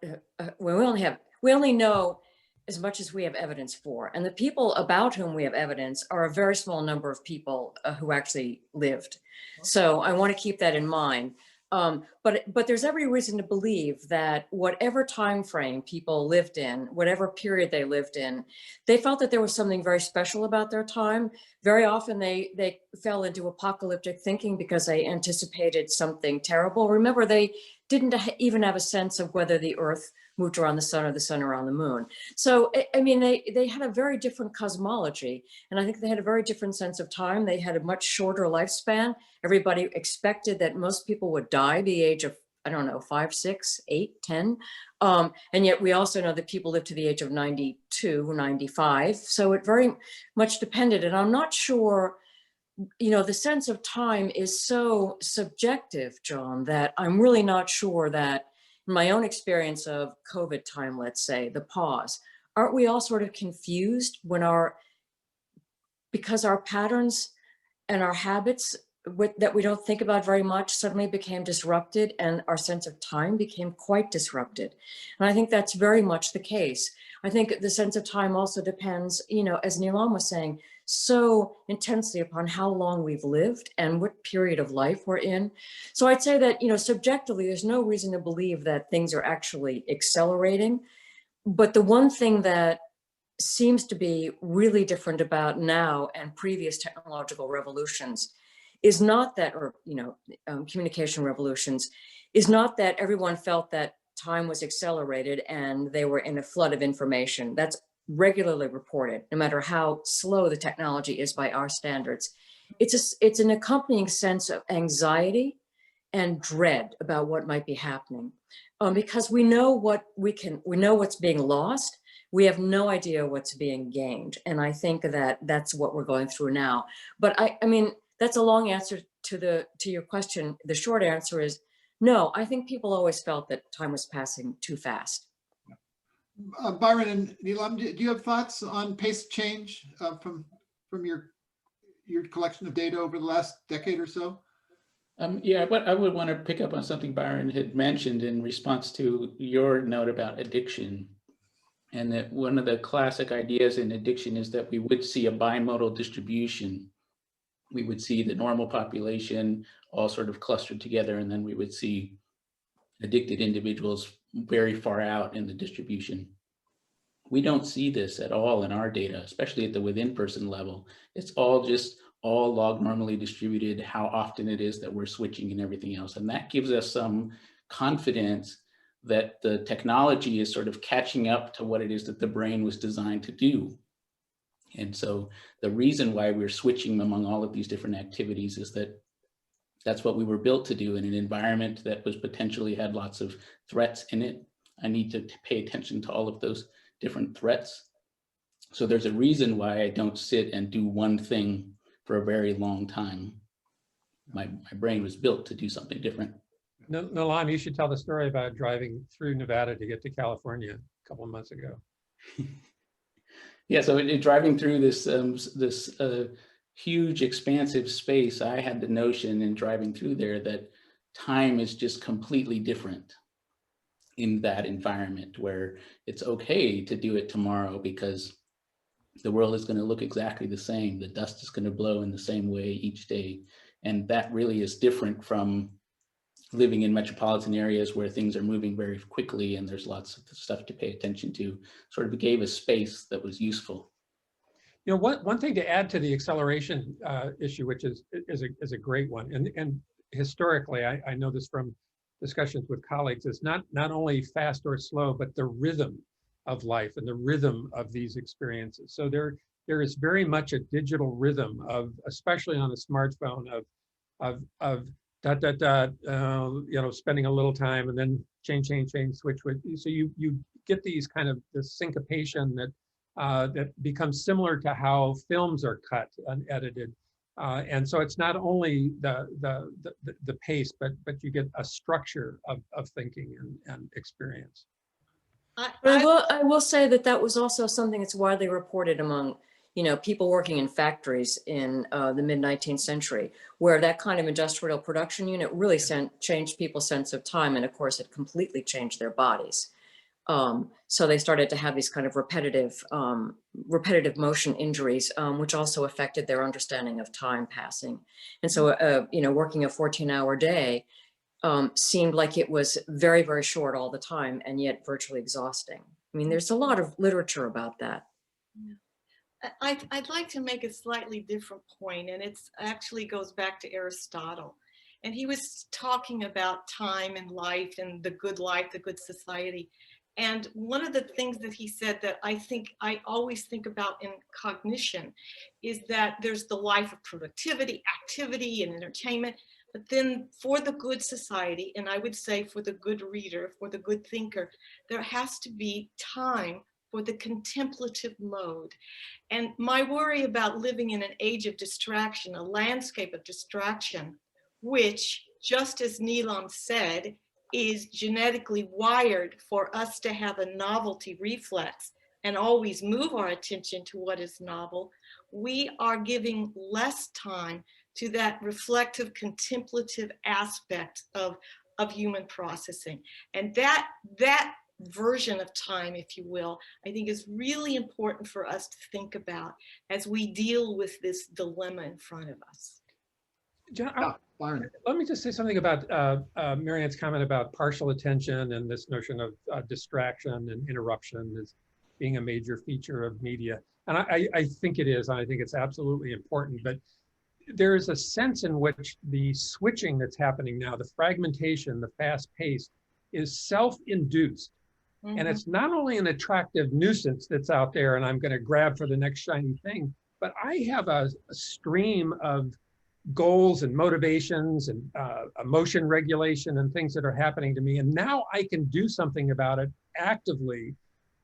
we only know as much as we have evidence for. And the people about whom we have evidence are a very small number of people who actually lived. So I want to keep that in mind. But there's every reason to believe that whatever time frame people lived in, whatever period they lived in, they felt that there was something very special about their time. Very often they fell into apocalyptic thinking because they anticipated something terrible. Remember, they didn't even have a sense of whether the Earth moved around the sun or the sun around the moon. So, I mean, they had a very different cosmology. And I think they had a very different sense of time. They had a much shorter lifespan. Everybody expected that most people would die the age of, I don't know, 5, 6, 8, 10. And yet we also know that people live to the age of 92, 95. So it very much depended. And I'm not sure, the sense of time is so subjective, John, that I'm really not sure that in my own experience of COVID time, let's say, the pause, aren't we all sort of confused because our patterns and our habits that we don't think about very much suddenly became disrupted, and our sense of time became quite disrupted. And I think that's very much the case. I think the sense of time also depends, as Nilam was saying, so intensely upon how long we've lived and what period of life we're in. So I'd say that, subjectively, there's no reason to believe that things are actually accelerating. But the one thing that seems to be really different about now and previous technological revolutions is not that, or communication revolutions, is not that everyone felt that time was accelerated and they were in a flood of information. That's regularly reported, no matter how slow the technology is by our standards. It's an accompanying sense of anxiety and dread about what might be happening, because we know what's being lost. We have no idea what's being gained, and I think that that's what we're going through now. But I mean, that's a long answer to your question. The short answer is no. I think people always felt that time was passing too fast. Byron and Nilam, do you have thoughts on pace of change from your collection of data over the last decade or so? Yeah, but I would want to pick up on something Byron had mentioned in response to your note about addiction. And that one of the classic ideas in addiction is that we would see a bimodal distribution. We would see the normal population all sort of clustered together, and then we would see addicted individuals very far out in the distribution. We don't see this at all in our data, especially at the within person level. It's all log normally distributed, how often it is that we're switching and everything else. And that gives us some confidence that the technology is sort of catching up to what it is that the brain was designed to do. And so the reason why we're switching among all of these different activities is that that's what we were built to do in an environment that was potentially had lots of threats in it. I need to pay attention to all of those different threats. So there's a reason why I don't sit and do one thing for a very long time. My brain was built to do something different. Nilam, you should tell the story about driving through Nevada to get to California a couple of months ago. Yeah, so driving through this huge expansive space, I had the notion in driving through there that time is just completely different in that environment, where it's okay to do it tomorrow because the world is going to look exactly the same. The dust is going to blow in the same way each day. And that really is different from living in metropolitan areas where things are moving very quickly and there's lots of stuff to pay attention to. Sort of gave a space that was useful. One thing to add to the acceleration issue, which is a great one, and historically, I know this from discussions with colleagues, is not only fast or slow, but the rhythm of life and the rhythm of these experiences. So there is very much a digital rhythm of, especially on a smartphone, of spending a little time and then change, switch. So you get these kind of this syncopation that becomes similar to how films are cut and edited. And so it's not only the pace, but you get a structure of thinking and experience. I will say that was also something that's widely reported among, people working in factories in the mid-19th century, where that kind of industrial production unit really changed people's sense of time. And of course, it completely changed their bodies. So they started to have these kind of repetitive motion injuries, which also affected their understanding of time passing. And so, working a 14-hour day seemed like it was very, very short all the time, and yet virtually exhausting. I mean, there's a lot of literature about that. I'd like to make a slightly different point, and it actually goes back to Aristotle. And he was talking about time and life and the good life, the good society. And one of the things that he said that I always think about in cognition is that there's the life of productivity, activity, and entertainment. But then for the good society, and I would say for the good reader, for the good thinker, there has to be time for the contemplative mode. And my worry about living in an age of distraction, a landscape of distraction, which, just as Nilam said, is genetically wired for us to have a novelty reflex and always move our attention to what is novel, we are giving less time to that reflective, contemplative aspect of human processing. And that version of time, if you will, I think is really important for us to think about as we deal with this dilemma in front of us. John, let me just say something about Maryanne's comment about partial attention and this notion of distraction and interruption as being a major feature of media. And I think it is, and I think it's absolutely important, but there is a sense in which the switching that's happening now, the fragmentation, the fast pace, is self-induced. Mm-hmm. And it's not only an attractive nuisance that's out there and I'm going to grab for the next shiny thing, but I have a stream of goals and motivations and emotion regulation and things that are happening to me. And now I can do something about it actively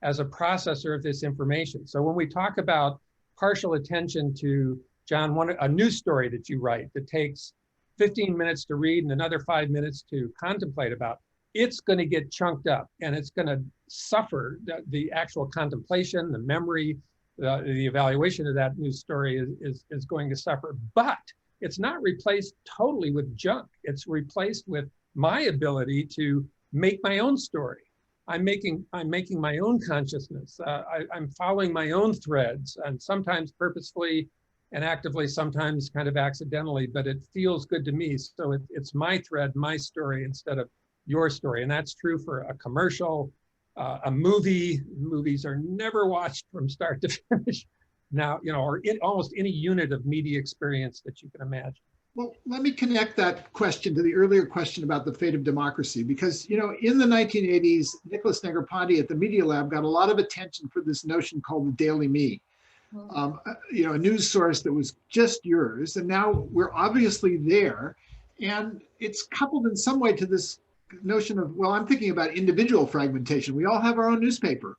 as a processor of this information. So when we talk about partial attention to, John, a news story that you write that takes 15 minutes to read and another 5 minutes to contemplate about, it's going to get chunked up and it's going to suffer the actual contemplation, the memory, the evaluation of that news story is going to suffer. But it's not replaced totally with junk. It's replaced with my ability to make my own story. I'm making my own consciousness. I'm following my own threads, and sometimes purposefully and actively, sometimes kind of accidentally, but it feels good to me. So it's my thread, my story, instead of your story. And that's true for a commercial, a movie. Movies are never watched from start to finish now, or in almost any unit of media experience that you can imagine. Well, let me connect that question to the earlier question about the fate of democracy, because, in the 1980s, Nicholas Negroponte at the Media Lab got a lot of attention for this notion called the Daily Me. A news source that was just yours. And now we're obviously there. And it's coupled in some way to this notion of, well, I'm thinking about individual fragmentation. We all have our own newspaper.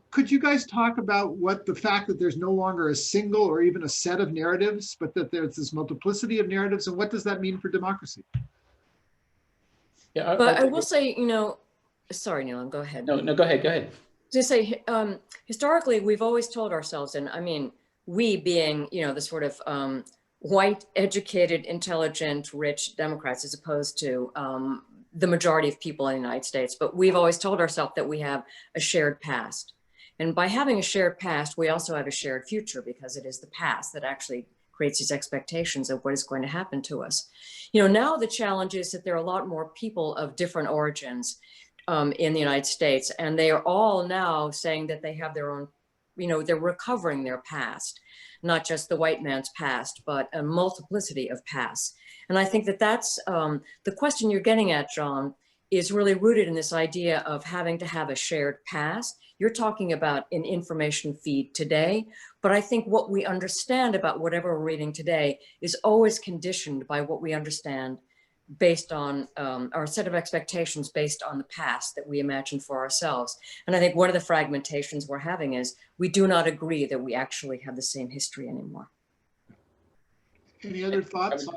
Could you guys talk about what the fact that there's no longer a single or even a set of narratives, but that there's this multiplicity of narratives, and what does that mean for democracy? Yeah, but I will say, sorry, Nilam, go ahead. No, go ahead. To say, historically, we've always told ourselves, and I mean, we being, the sort of white, educated, intelligent, rich Democrats, as opposed to the majority of people in the United States, but we've always told ourselves that we have a shared past. And by having a shared past, we also have a shared future, because it is the past that actually creates these expectations of what is going to happen to us. Now the challenge is that there are a lot more people of different origins in the United States, and they are all now saying that they have their own, they're recovering their past, not just the white man's past, but a multiplicity of pasts. And I think that that's the question you're getting at, John, is really rooted in this idea of having to have a shared past. You're talking about an information feed today, but I think what we understand about whatever we're reading today is always conditioned by what we understand based on our set of expectations based on the past that we imagine for ourselves. And I think one of the fragmentations we're having is we do not agree that we actually have the same history anymore. Any other thoughts?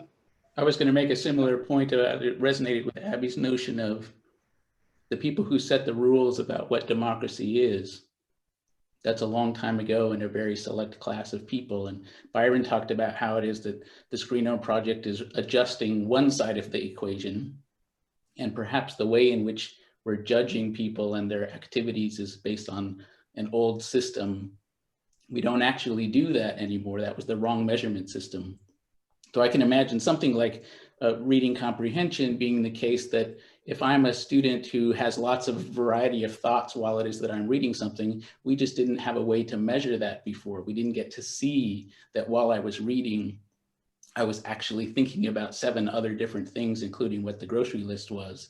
I was going to make a similar point about it resonated with Abby's notion of the people who set the rules about what democracy is. That's a long time ago in a very select class of people. And Byron talked about how it is that the Screenome Project is adjusting one side of the equation. And perhaps the way in which we're judging people and their activities is based on an old system. We don't actually do that anymore. That was the wrong measurement system. So I can imagine something like reading comprehension being the case that if I'm a student who has lots of variety of thoughts while it is that I'm reading something, we just didn't have a way to measure that before. We didn't get to see that while I was reading, I was actually thinking about 7 other different things, including what the grocery list was.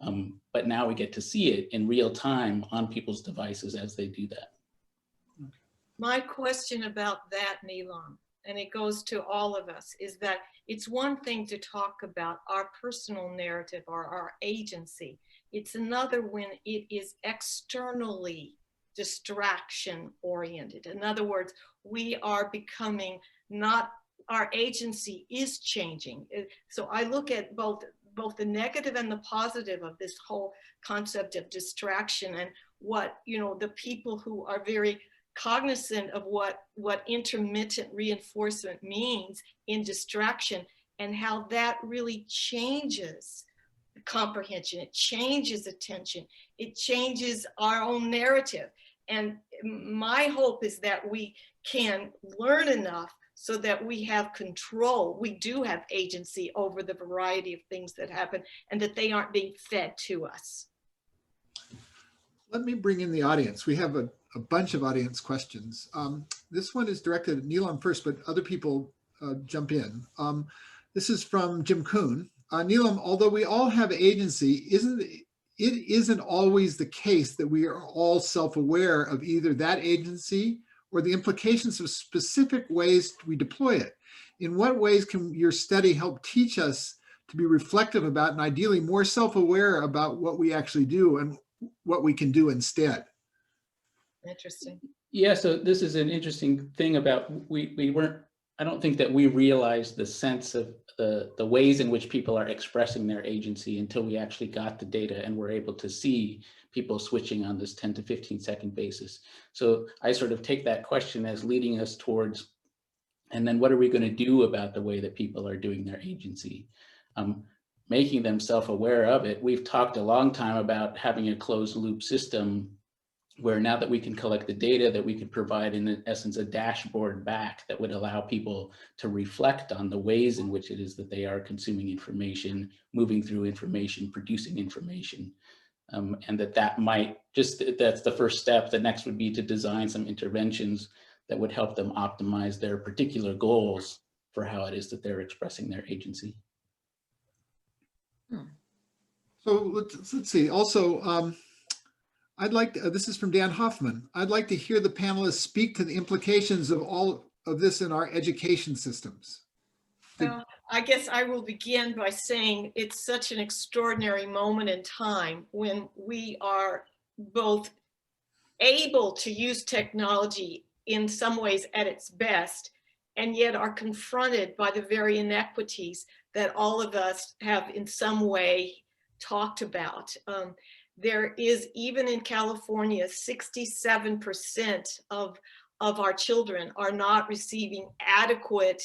But now we get to see it in real time on people's devices as they do that. My question about that, Nilam, and it goes to all of us, is that it's one thing to talk about our personal narrative or our agency. It's another when it is externally distraction oriented. In other words, we are becoming not, our agency is changing. So I look at both the negative and the positive of this whole concept of distraction, and what, you know, the people who are very cognizant of what intermittent reinforcement means in distraction, and how that really changes comprehension, it changes attention, it changes our own narrative. And my hope is that we can learn enough so that we have control, we do have agency over the variety of things that happen, and that they aren't being fed to us. Let me bring in the audience. We have a bunch of audience questions. This one is directed at Nilam first, but other people jump in. This is from Jim Kuhn. Nilam, although we all have agency, it isn't always the case that we are all self-aware of either that agency or the implications of specific ways we deploy it. In what ways can your study help teach us to be reflective about and ideally more self-aware about what we actually do and what we can do instead? Interesting. Yeah, so this is an interesting thing about I don't think that we realized the sense of the ways in which people are expressing their agency until we actually got the data and were able to see people switching on this 10 to 15 second basis. So I sort of take that question as leading us towards, and then what are we going to do about the way that people are doing their agency? Making them self-aware of it. We've talked a long time about having a closed loop system where now that we can collect the data, that we could provide in essence a dashboard back that would allow people to reflect on the ways in which it is that they are consuming information, moving through information, producing information. And that might that's the first step. The next would be to design some interventions that would help them optimize their particular goals for how it is that they're expressing their agency. So let's see. Also, I'd like to, this is from Dan Hoffman. I'd like to hear the panelists speak to the implications of all of this in our education systems. Well, I guess I will begin by saying it's such an extraordinary moment in time when we are both able to use technology in some ways at its best, and yet are confronted by the very inequities that all of us have in some way talked about. There is, even in California, 67% of our children are not receiving adequate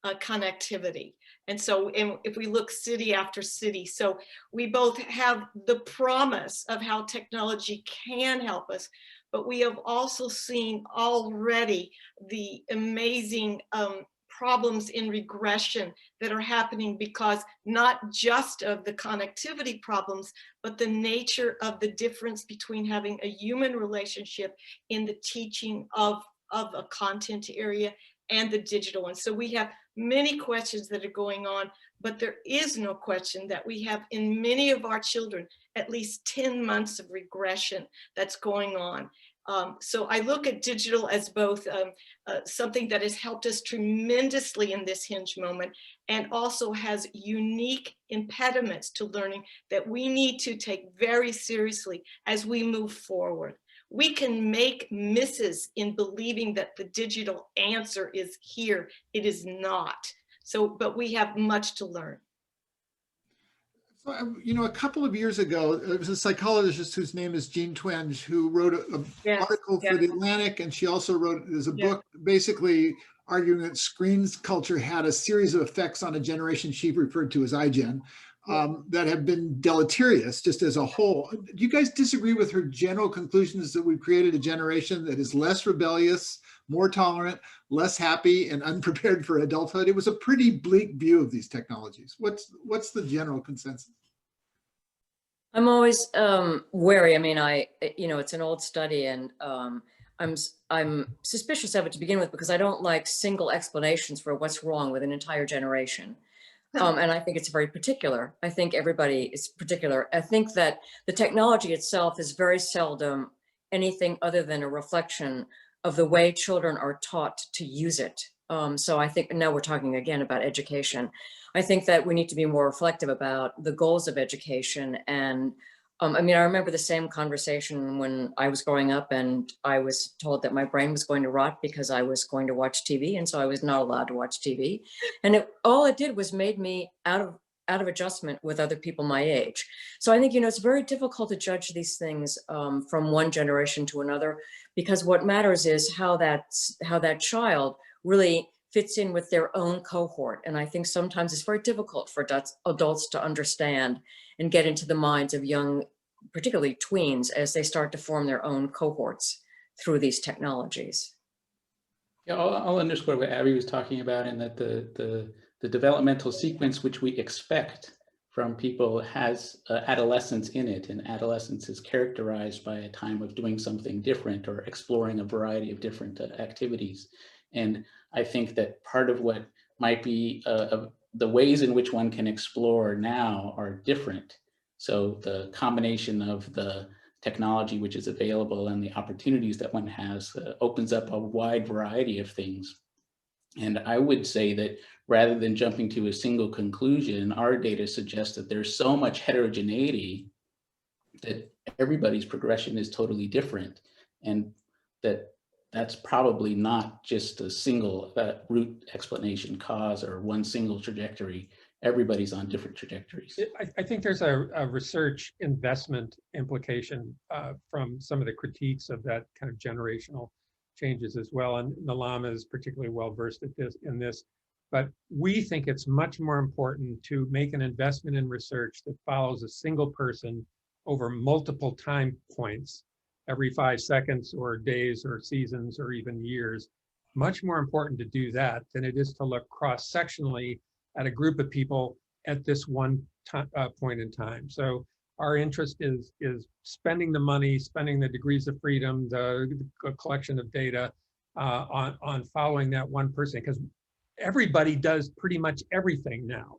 connectivity. And so if we look city after city, so we both have the promise of how technology can help us, but we have also seen already the amazing problems in regression that are happening because not just of the connectivity problems, but the nature of the difference between having a human relationship in the teaching of a content area and the digital one. So we have many questions that are going on, but there is no question that we have in many of our children at least 10 months of regression that's going on. So I look at digital as both something that has helped us tremendously in this hinge moment, and also has unique impediments to learning that we need to take very seriously as we move forward. We can make misses in believing that the digital answer is here. It is not. So, but we have much to learn. You know, a couple of years ago, there was a psychologist whose name is Jean Twenge, who wrote an article for The Atlantic, and she also wrote, there's a book basically arguing that screens culture had a series of effects on a generation she referred to as iGen that have been deleterious just as a whole. Do you guys disagree with her general conclusions that we've created a generation that is less rebellious, more tolerant, less happy, and unprepared for adulthood? It was a pretty bleak view of these technologies. What's the general consensus? I'm always wary. I mean, it's an old study, and I'm suspicious of it to begin with, because I don't like single explanations for what's wrong with an entire generation. And I think it's very particular. I think everybody is particular. I think that the technology itself is very seldom anything other than a reflection of the way children are taught to use it. So I think now we're talking again about education. I think that we need to be more reflective about the goals of education. And I mean, I remember the same conversation when I was growing up, and I was told that my brain was going to rot because I was going to watch TV. And so I was not allowed to watch TV. And all it did was made me out of adjustment with other people my age. So I think, it's very difficult to judge these things from one generation to another, because what matters is how that child really fits in with their own cohort. And I think sometimes it's very difficult for adults to understand and get into the minds of young, particularly tweens, as they start to form their own cohorts through these technologies. Yeah, I'll underscore what Abby was talking about, and that the developmental sequence which we expect from people has adolescence in it, and adolescence is characterized by a time of doing something different or exploring a variety of different activities. And I think that part of what might be the ways in which one can explore now are different. So the combination of the technology which is available and the opportunities that one has opens up a wide variety of things. And I would say that rather than jumping to a single conclusion, our data suggests that there's so much heterogeneity that everybody's progression is totally different, and that's probably not just a single root explanation cause or one single trajectory. Everybody's on different trajectories. I think there's a research investment implication from some of the critiques of that kind of generational changes as well. And Nilam is particularly well versed at this. But we think it's much more important to make an investment in research that follows a single person over multiple time points, every 5 seconds or days or seasons or even years. Much more important to do that than it is to look cross-sectionally at a group of people at this one point in time. So our interest is spending the money, spending the degrees of freedom, the collection of data on following that one person, because everybody does pretty much everything now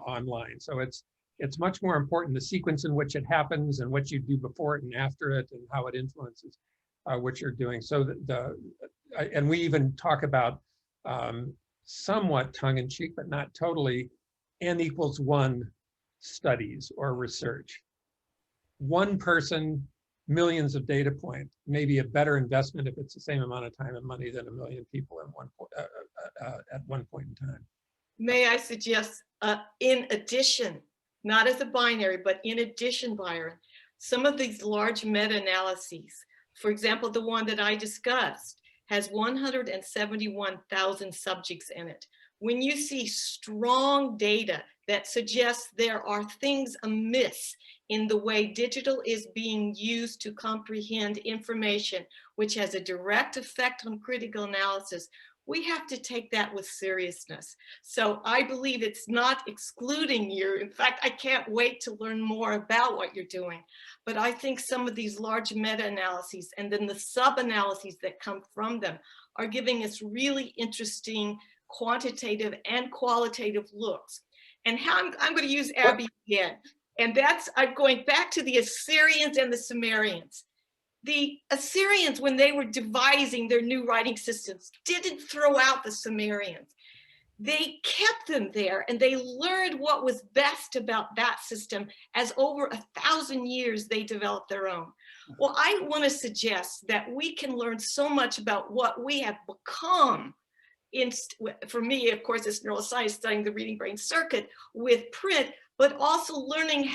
online. So it's much more important the sequence in which it happens and what you do before it and after it and how it influences what you're doing. So and we even talk about somewhat tongue-in-cheek, but not totally, N=1 studies or research. One person, millions of data points, may be a better investment if it's the same amount of time and money than a million people at one point in time. May I suggest, in addition, not as a binary, but in addition, Byron, some of these large meta-analyses, for example, the one that I discussed, has 171,000 subjects in it. When you see strong data that suggests there are things amiss in the way digital is being used to comprehend information, which has a direct effect on critical analysis, we have to take that with seriousness. So I believe it's not excluding you. In fact, I can't wait to learn more about what you're doing. But I think some of these large meta-analyses and then the sub-analyses that come from them are giving us really interesting quantitative and qualitative looks. And how I'm going to use Abby again. And I'm going back to the Assyrians and the Sumerians. The Assyrians, when they were devising their new writing systems, didn't throw out the Sumerians. They kept them there, and they learned what was best about that system as over 1,000 years they developed their own. Well, I want to suggest that we can learn so much about what we have become. For me, of course, it's neuroscience, studying the reading brain circuit with print, but also learning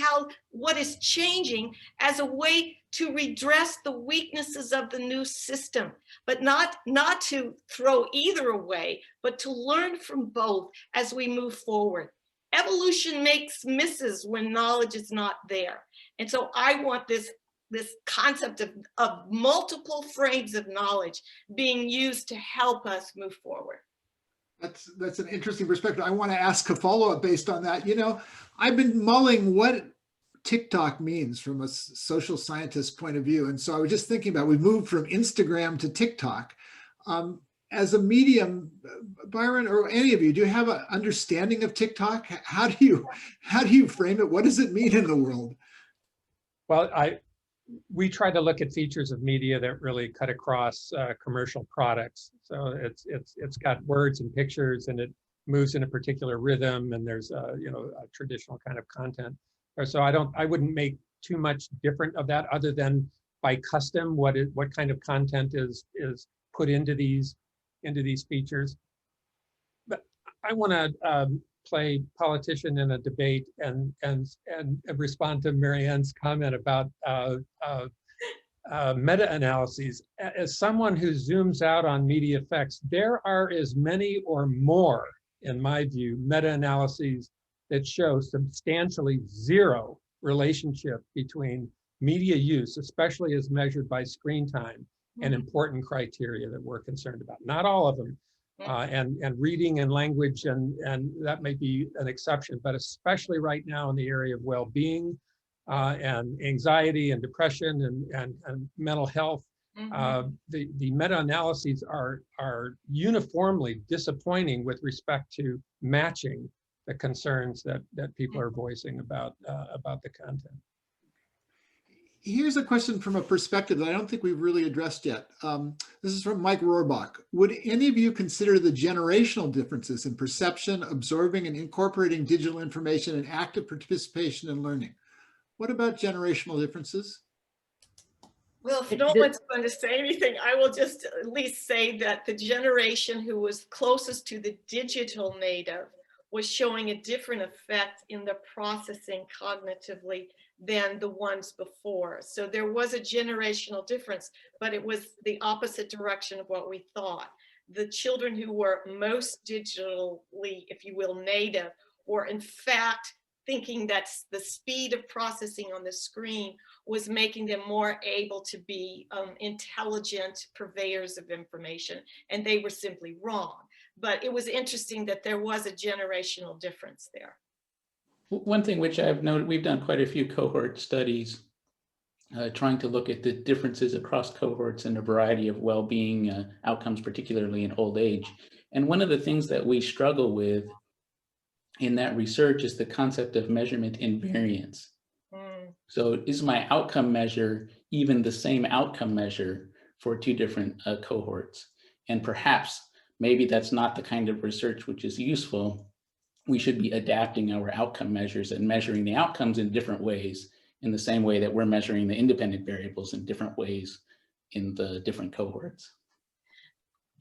what is changing as a way to redress the weaknesses of the new system, but not to throw either away, but to learn from both as we move forward. Evolution makes misses when knowledge is not there. And so I want this concept of multiple frames of knowledge being used to help us move forward. That's an interesting perspective. I want to ask a follow-up based on that. You know, I've been mulling what TikTok means from a social scientist point of view. And so I was just thinking about, we've moved from Instagram to TikTok. As a medium, Byron, or any of you, do you have an understanding of TikTok? How do you frame it? What does it mean in the world? Well, we try to look at features of media that really cut across commercial products. So it's got words and pictures, and it moves in a particular rhythm, and there's a traditional kind of content. So I wouldn't make too much different of that, other than by custom what kind of content is put into these features. But I want to play politician in a debate and respond to Maryanne's comment about meta-analyses. As someone who zooms out on media effects, there are as many or more, in my view, meta-analyses that show substantially zero relationship between media use, especially as measured by screen time, and important criteria that we're concerned about. Not all of them. And reading and language, and that may be an exception, but especially right now in the area of well-being and anxiety and depression and mental health, the meta-analyses are uniformly disappointing with respect to matching the concerns that people are voicing about the content. Here's a question from a perspective that I don't think we've really addressed yet. This is from Mike Rohrbach. Would any of you consider the generational differences in perception, absorbing and incorporating digital information, and active participation in learning? What about generational differences? Well, if no one's going to say anything, I will just at least say that the generation who was closest to the digital native was showing a different effect in the processing cognitively than the ones before. So there was a generational difference, but it was the opposite direction of what we thought. The children who were most digitally, if you will, native, were in fact thinking that the speed of processing on the screen was making them more able to be intelligent purveyors of information, and they were simply wrong. But it was interesting that there was a generational difference there. One thing which I've noted, we've done quite a few cohort studies trying to look at the differences across cohorts and a variety of well-being outcomes, particularly in old age. And one of the things that we struggle with in that research is the concept of measurement invariance. So is my outcome measure even the same outcome measure for two different cohorts? And perhaps maybe that's not the kind of research which is useful. We should be adapting our outcome measures and measuring the outcomes in different ways, in the same way that we're measuring the independent variables in different ways in the different cohorts.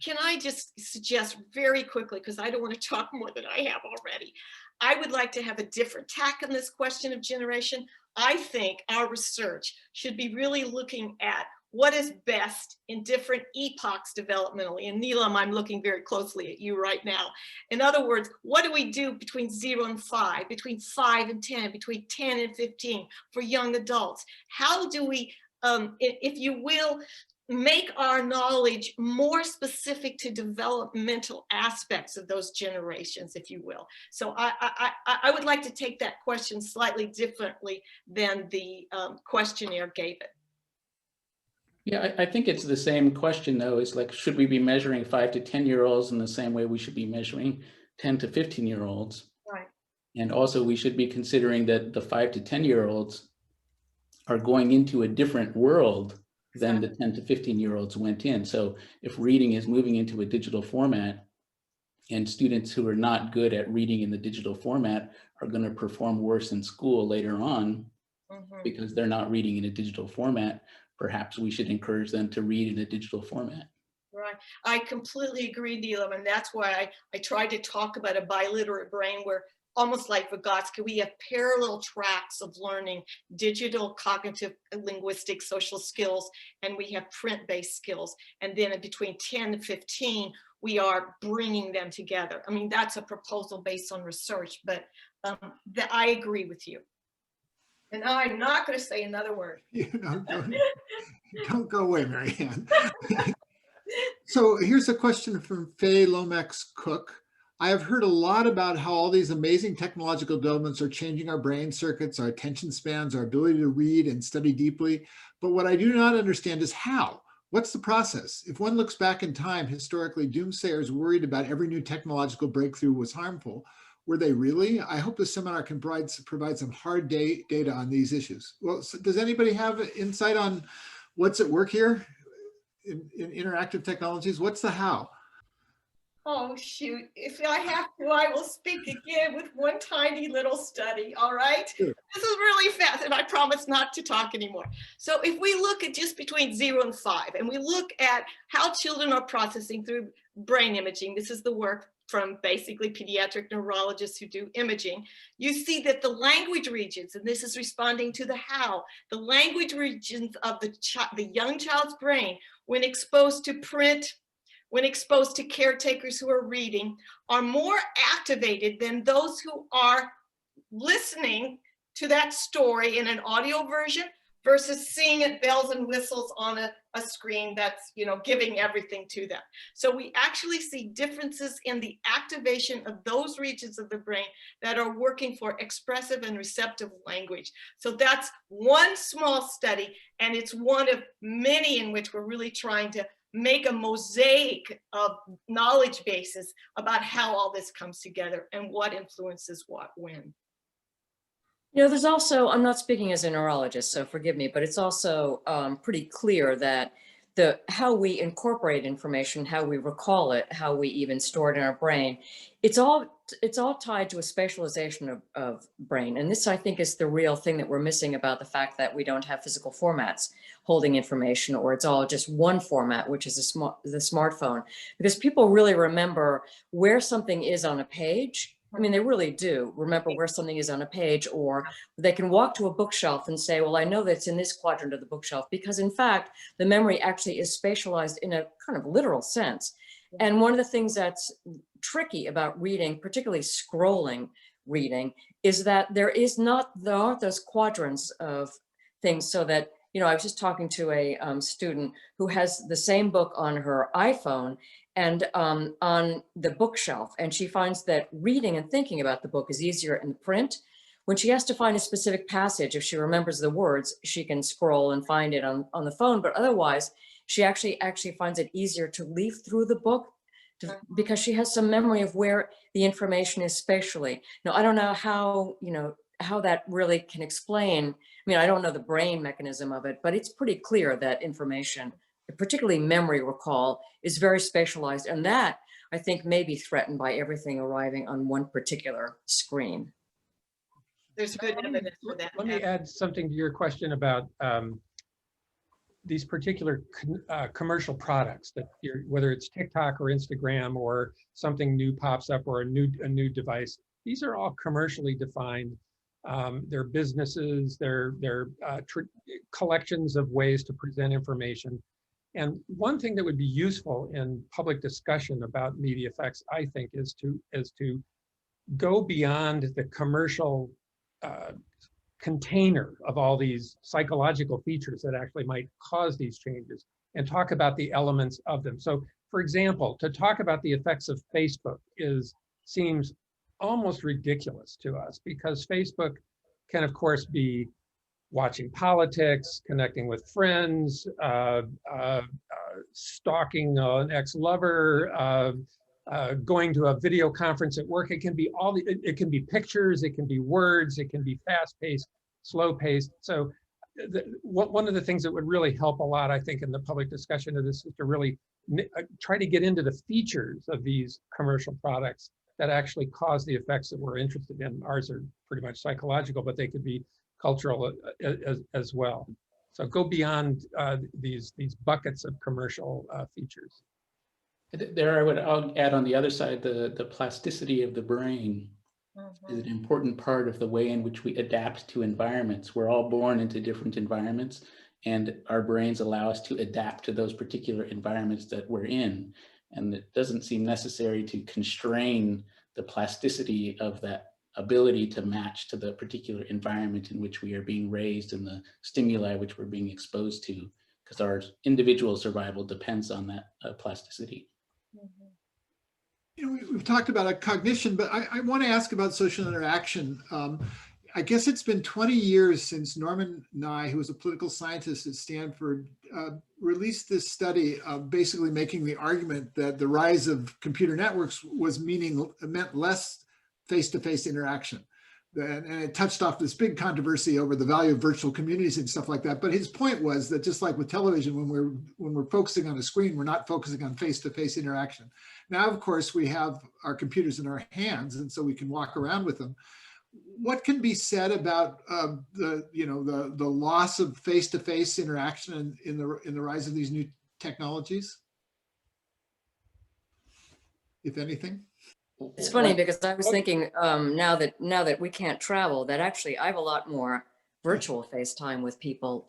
Can I just suggest very quickly, because I don't want to talk more than I have already, I would like to have a different tack on this question of generation. I think our research should be really looking at what is best in different epochs developmentally. And Nilam, I'm looking very closely at you right now. In other words, what do we do between 0 and 5, between 5 and 10, between 10 and 15 for young adults? How do we, if you will, make our knowledge more specific to developmental aspects of those generations, if you will? So I would like to take that question slightly differently than the questionnaire gave it. Yeah, I think it's the same question though. It's like, should we be measuring 5 to 10-year-olds in the same way we should be measuring 10 to 15-year-olds? Right. And also we should be considering that the 5 to 10-year-olds are going into a different world than the 10 to 15-year-olds went in. So if reading is moving into a digital format, and students who are not good at reading in the digital format are going to perform worse in school later on because they're not reading in a digital format, perhaps we should encourage them to read in a digital format. Right. I completely agree, Nilam, and that's why I tried to talk about a biliterate brain where, almost like Vygotsky, we have parallel tracks of learning digital, cognitive, linguistic, social skills, and we have print-based skills. And then in between 10 and 15, we are bringing them together. I mean, that's a proposal based on research, but I agree with you. And I'm not going to say another word. Don't go away, Maryanne. So here's a question from Faye Lomax Cook. I have heard a lot about how all these amazing technological developments are changing our brain circuits, our attention spans, our ability to read and study deeply. But what I do not understand is how. What's the process? If one looks back in time, historically, doomsayers worried about every new technological breakthrough was harmful. Were they really? I hope this seminar can provide some hard data on these issues. Well, so does anybody have insight on what's at work here in interactive technologies? What's the how? Oh, shoot. If I have to, I will speak again with one tiny little study, all right? Sure. This is really fast, and I promise not to talk anymore. So if we look at just between 0 and 5, and we look at how children are processing through brain imaging, this is the work from basically pediatric neurologists who do imaging, you see that the language regions, and this is responding to the how, the language regions of the young child's brain, when exposed to print, when exposed to caretakers who are reading, are more activated than those who are listening to that story in an audio version versus seeing it bells and whistles on a screen that's, you know, giving everything to them. So we actually see differences in the activation of those regions of the brain that are working for expressive and receptive language. So that's one small study, and it's one of many in which we're really trying to make a mosaic of knowledge bases about how all this comes together and what influences what when. You know, there's also, I'm not speaking as a neurologist, so forgive me, but it's also pretty clear that how we incorporate information, how we recall it, how we even store it in our brain, it's all tied to a spatialization of brain. And this, I think, is the real thing that we're missing about the fact that we don't have physical formats holding information, or it's all just one format, which is the smartphone. Because people really remember where something is on a page. I mean, they really do remember where something is on a page, or they can walk to a bookshelf and say, well, I know that's in this quadrant of the bookshelf, because in fact, the memory actually is spatialized in a kind of literal sense. And one of the things that's tricky about reading, particularly scrolling reading, is that there aren't those quadrants of things, so that, you know, I was just talking to a student who has the same book on her iPhone and on the bookshelf, and she finds that reading and thinking about the book is easier in print. When she has to find a specific passage, if she remembers the words, she can scroll and find it on the phone, but otherwise she actually finds it easier to leaf through the book because she has some memory of where the information is spatially. Now, I don't know how that really can explain. I mean, I don't know the brain mechanism of it, but it's pretty clear that information, particularly memory recall, is very spatialized. And that, I think, may be threatened by everything arriving on one particular screen. There's good evidence for that. Let me add something to your question about these particular commercial products, that whether it's TikTok or Instagram or something new pops up or a new device. These are all commercially defined. They're businesses, they're collections of ways to present information. And one thing that would be useful in public discussion about media effects, I think, is to go beyond the commercial container of all these psychological features that actually might cause these changes, and talk about the elements of them. So, for example, to talk about the effects of Facebook seems almost ridiculous to us, because Facebook can, of course, be watching politics, connecting with friends, stalking an ex-lover, going to a video conference at work. It can be it can be pictures, it can be words, it can be fast-paced, slow-paced. So one of the things that would really help a lot, I think, in the public discussion of this is to really try to get into the features of these commercial products that actually cause the effects that we're interested in. Ours are pretty much psychological, but they could be cultural as well. So go beyond these buckets of commercial features. There, I'll add on the other side, the plasticity of the brain is an important part of the way in which we adapt to environments. We're all born into different environments, and our brains allow us to adapt to those particular environments that we're in. And it doesn't seem necessary to constrain the plasticity of that ability to match to the particular environment in which we are being raised and the stimuli which we're being exposed to, because our individual survival depends on that plasticity. You know, we've talked about a cognition, but I want to ask about social interaction. I guess it's been 20 years since Norman Nye, who was a political scientist at Stanford, released this study basically making the argument that the rise of computer networks meant less face-to-face interaction. And it touched off this big controversy over the value of virtual communities and stuff like that. But his point was that just like with television, when we're focusing on a screen, we're not focusing on face-to-face interaction. Now, of course, we have our computers in our hands, and so we can walk around with them. What can be said about the loss of face-to-face interaction in the rise of these new technologies, if anything? It's funny because I was thinking now that we can't travel, that actually I have a lot more virtual FaceTime with people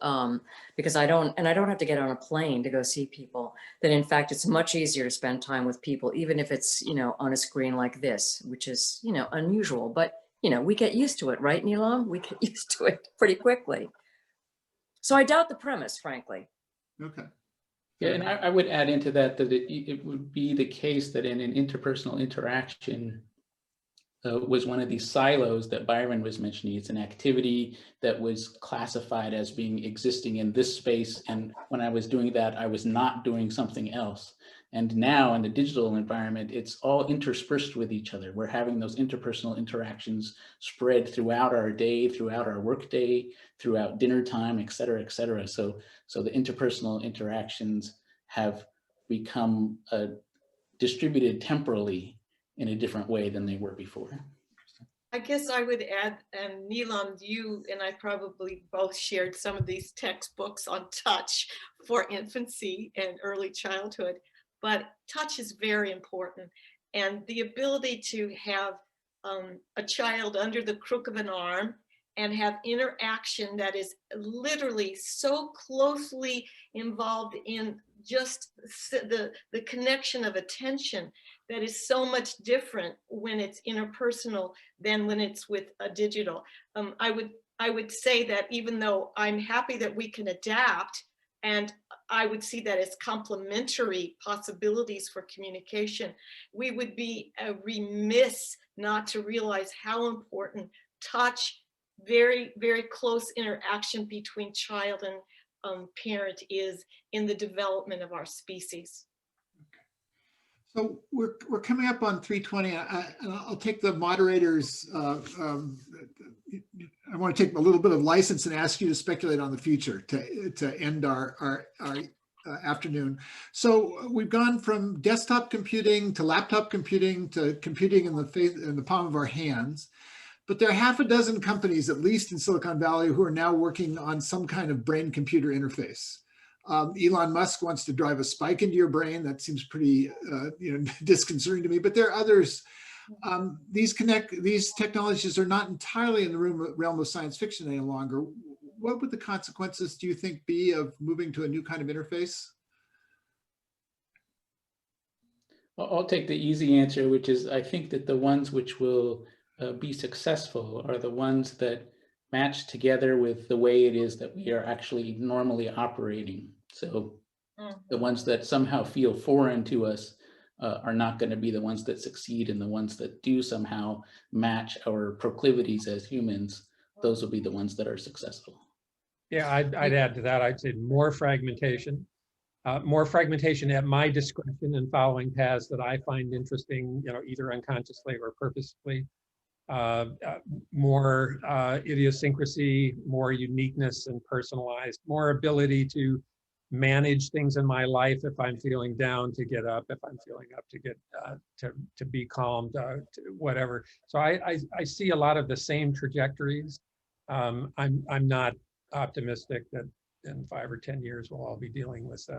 because I don't have to get on a plane to go see people. That in fact, it's much easier to spend time with people, even if it's, on a screen like this, which is, unusual, but we get used to it, right, Nilam? We get used to it pretty quickly. So I doubt the premise, frankly. Okay. Yeah, and I would add into that it would be the case that in an interpersonal interaction was one of these silos that Byron was mentioning. It's an activity that was classified as being existing in this space. And when I was doing that, I was not doing something else. And now in the digital environment, it's all interspersed with each other. We're having those interpersonal interactions spread throughout our day, throughout our work day, throughout dinner time, et cetera, et cetera. So the interpersonal interactions have become distributed temporally in a different way than they were before. I guess I would add, and Nilam, you and I probably both shared some of these textbooks on touch for infancy and early childhood, but touch is very important. And the ability to have a child under the crook of an arm and have interaction that is literally so closely involved in just the connection of attention that is so much different when it's interpersonal than when it's with a digital. I would say that even though I'm happy that we can adapt, and I would see that as complementary possibilities for communication, we would be remiss not to realize how important touch, very, very close interaction between child and parent is in the development of our species. So we're coming up on 3:20. I'll take the moderator's. I want to take a little bit of license and ask you to speculate on the future to end our afternoon. So we've gone from desktop computing to laptop computing to computing in the palm of our hands. But there are half a dozen companies, at least in Silicon Valley, who are now working on some kind of brain-computer interface. Elon Musk wants to drive a spike into your brain. That seems pretty, disconcerting to me. But there are others. These technologies are not entirely in the realm of science fiction any longer. What would the consequences, do you think, be of moving to a new kind of interface? I'll take the easy answer, which is I think that the ones which will be successful are the ones that match together with the way it is that we are actually normally operating. So the ones that somehow feel foreign to us are not going to be the ones that succeed, and the ones that do somehow match our proclivities as humans, those will be the ones that are successful. Yeah, I'd add to that. I'd say more fragmentation at my discretion and following paths that I find interesting, either unconsciously or purposefully. more idiosyncrasy, more uniqueness and personalized, more ability to manage things in my life. If I'm feeling down, to get up. If I'm feeling up, to get to be calmed, whatever. So I see a lot of the same trajectories. I'm not optimistic that in 5 or 10 years we'll all be dealing with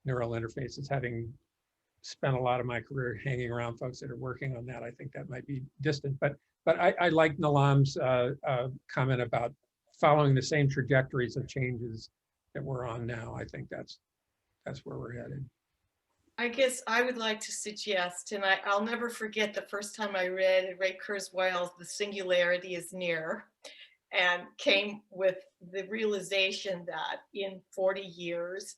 neural interfaces. Having spent a lot of my career hanging around folks that are working on that, I think that might be distant. But I like Nilam's comment about following the same trajectories of changes that we're on now. I think that's where we're headed. I guess I would like to suggest, and I'll never forget the first time I read Ray Kurzweil's The Singularity is Near, and came with the realization that in 40 years,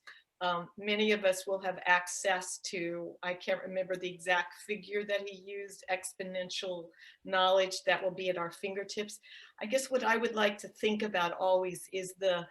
many of us will have access to, I can't remember the exact figure that he used, exponential knowledge that will be at our fingertips. I guess what I would like to think about always is the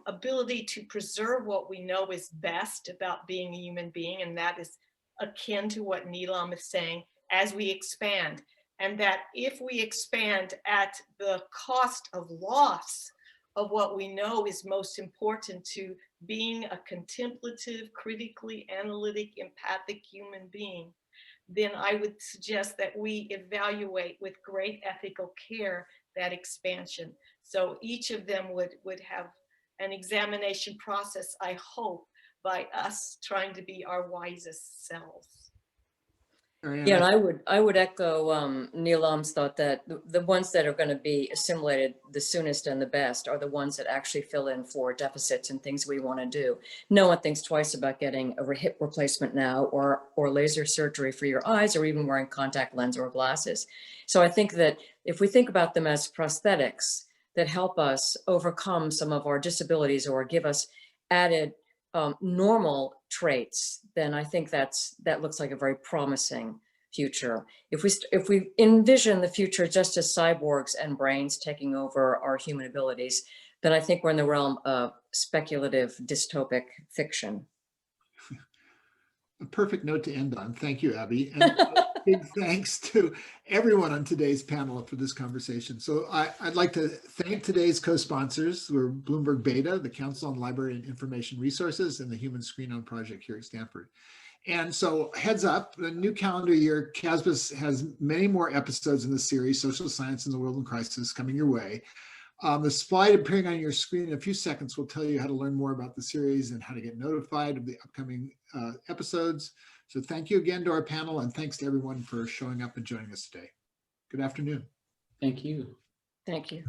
ability to preserve what we know is best about being a human being, and that is akin to what Nilam is saying, as we expand. And that if we expand at the cost of loss of what we know is most important to being a contemplative, critically analytic, empathic human being, then I would suggest that we evaluate with great ethical care that expansion. So each of them would have an examination process, I hope, by us trying to be our wisest selves. Maryanne, Yeah, and I would echo Nilam's thought that the ones that are going to be assimilated the soonest and the best are the ones that actually fill in for deficits and things we want to do. No one thinks twice about getting a hip replacement now, or laser surgery for your eyes, or even wearing contact lens or glasses. So I think that if we think about them as prosthetics that help us overcome some of our disabilities or give us added normal traits, then I think that looks like a very promising future. If we envision the future just as cyborgs and brains taking over our human abilities, then I think we're in the realm of speculative dystopic fiction. a perfect note to end on. Thank you, Abby. And big thanks to everyone on today's panel for this conversation. So I'd like to thank today's co-sponsors. We're Bloomberg Beta, the Council on Library and Information Resources, and the Human Screenome Project here at Stanford. And so heads up, the new calendar year, CASBS has many more episodes in the series, Social Science in the World in Crisis, coming your way. The slide appearing on your screen in a few seconds will tell you how to learn more about the series and how to get notified of the upcoming episodes. So thank you again to our panel, and thanks to everyone for showing up and joining us today. Good afternoon. Thank you. Thank you.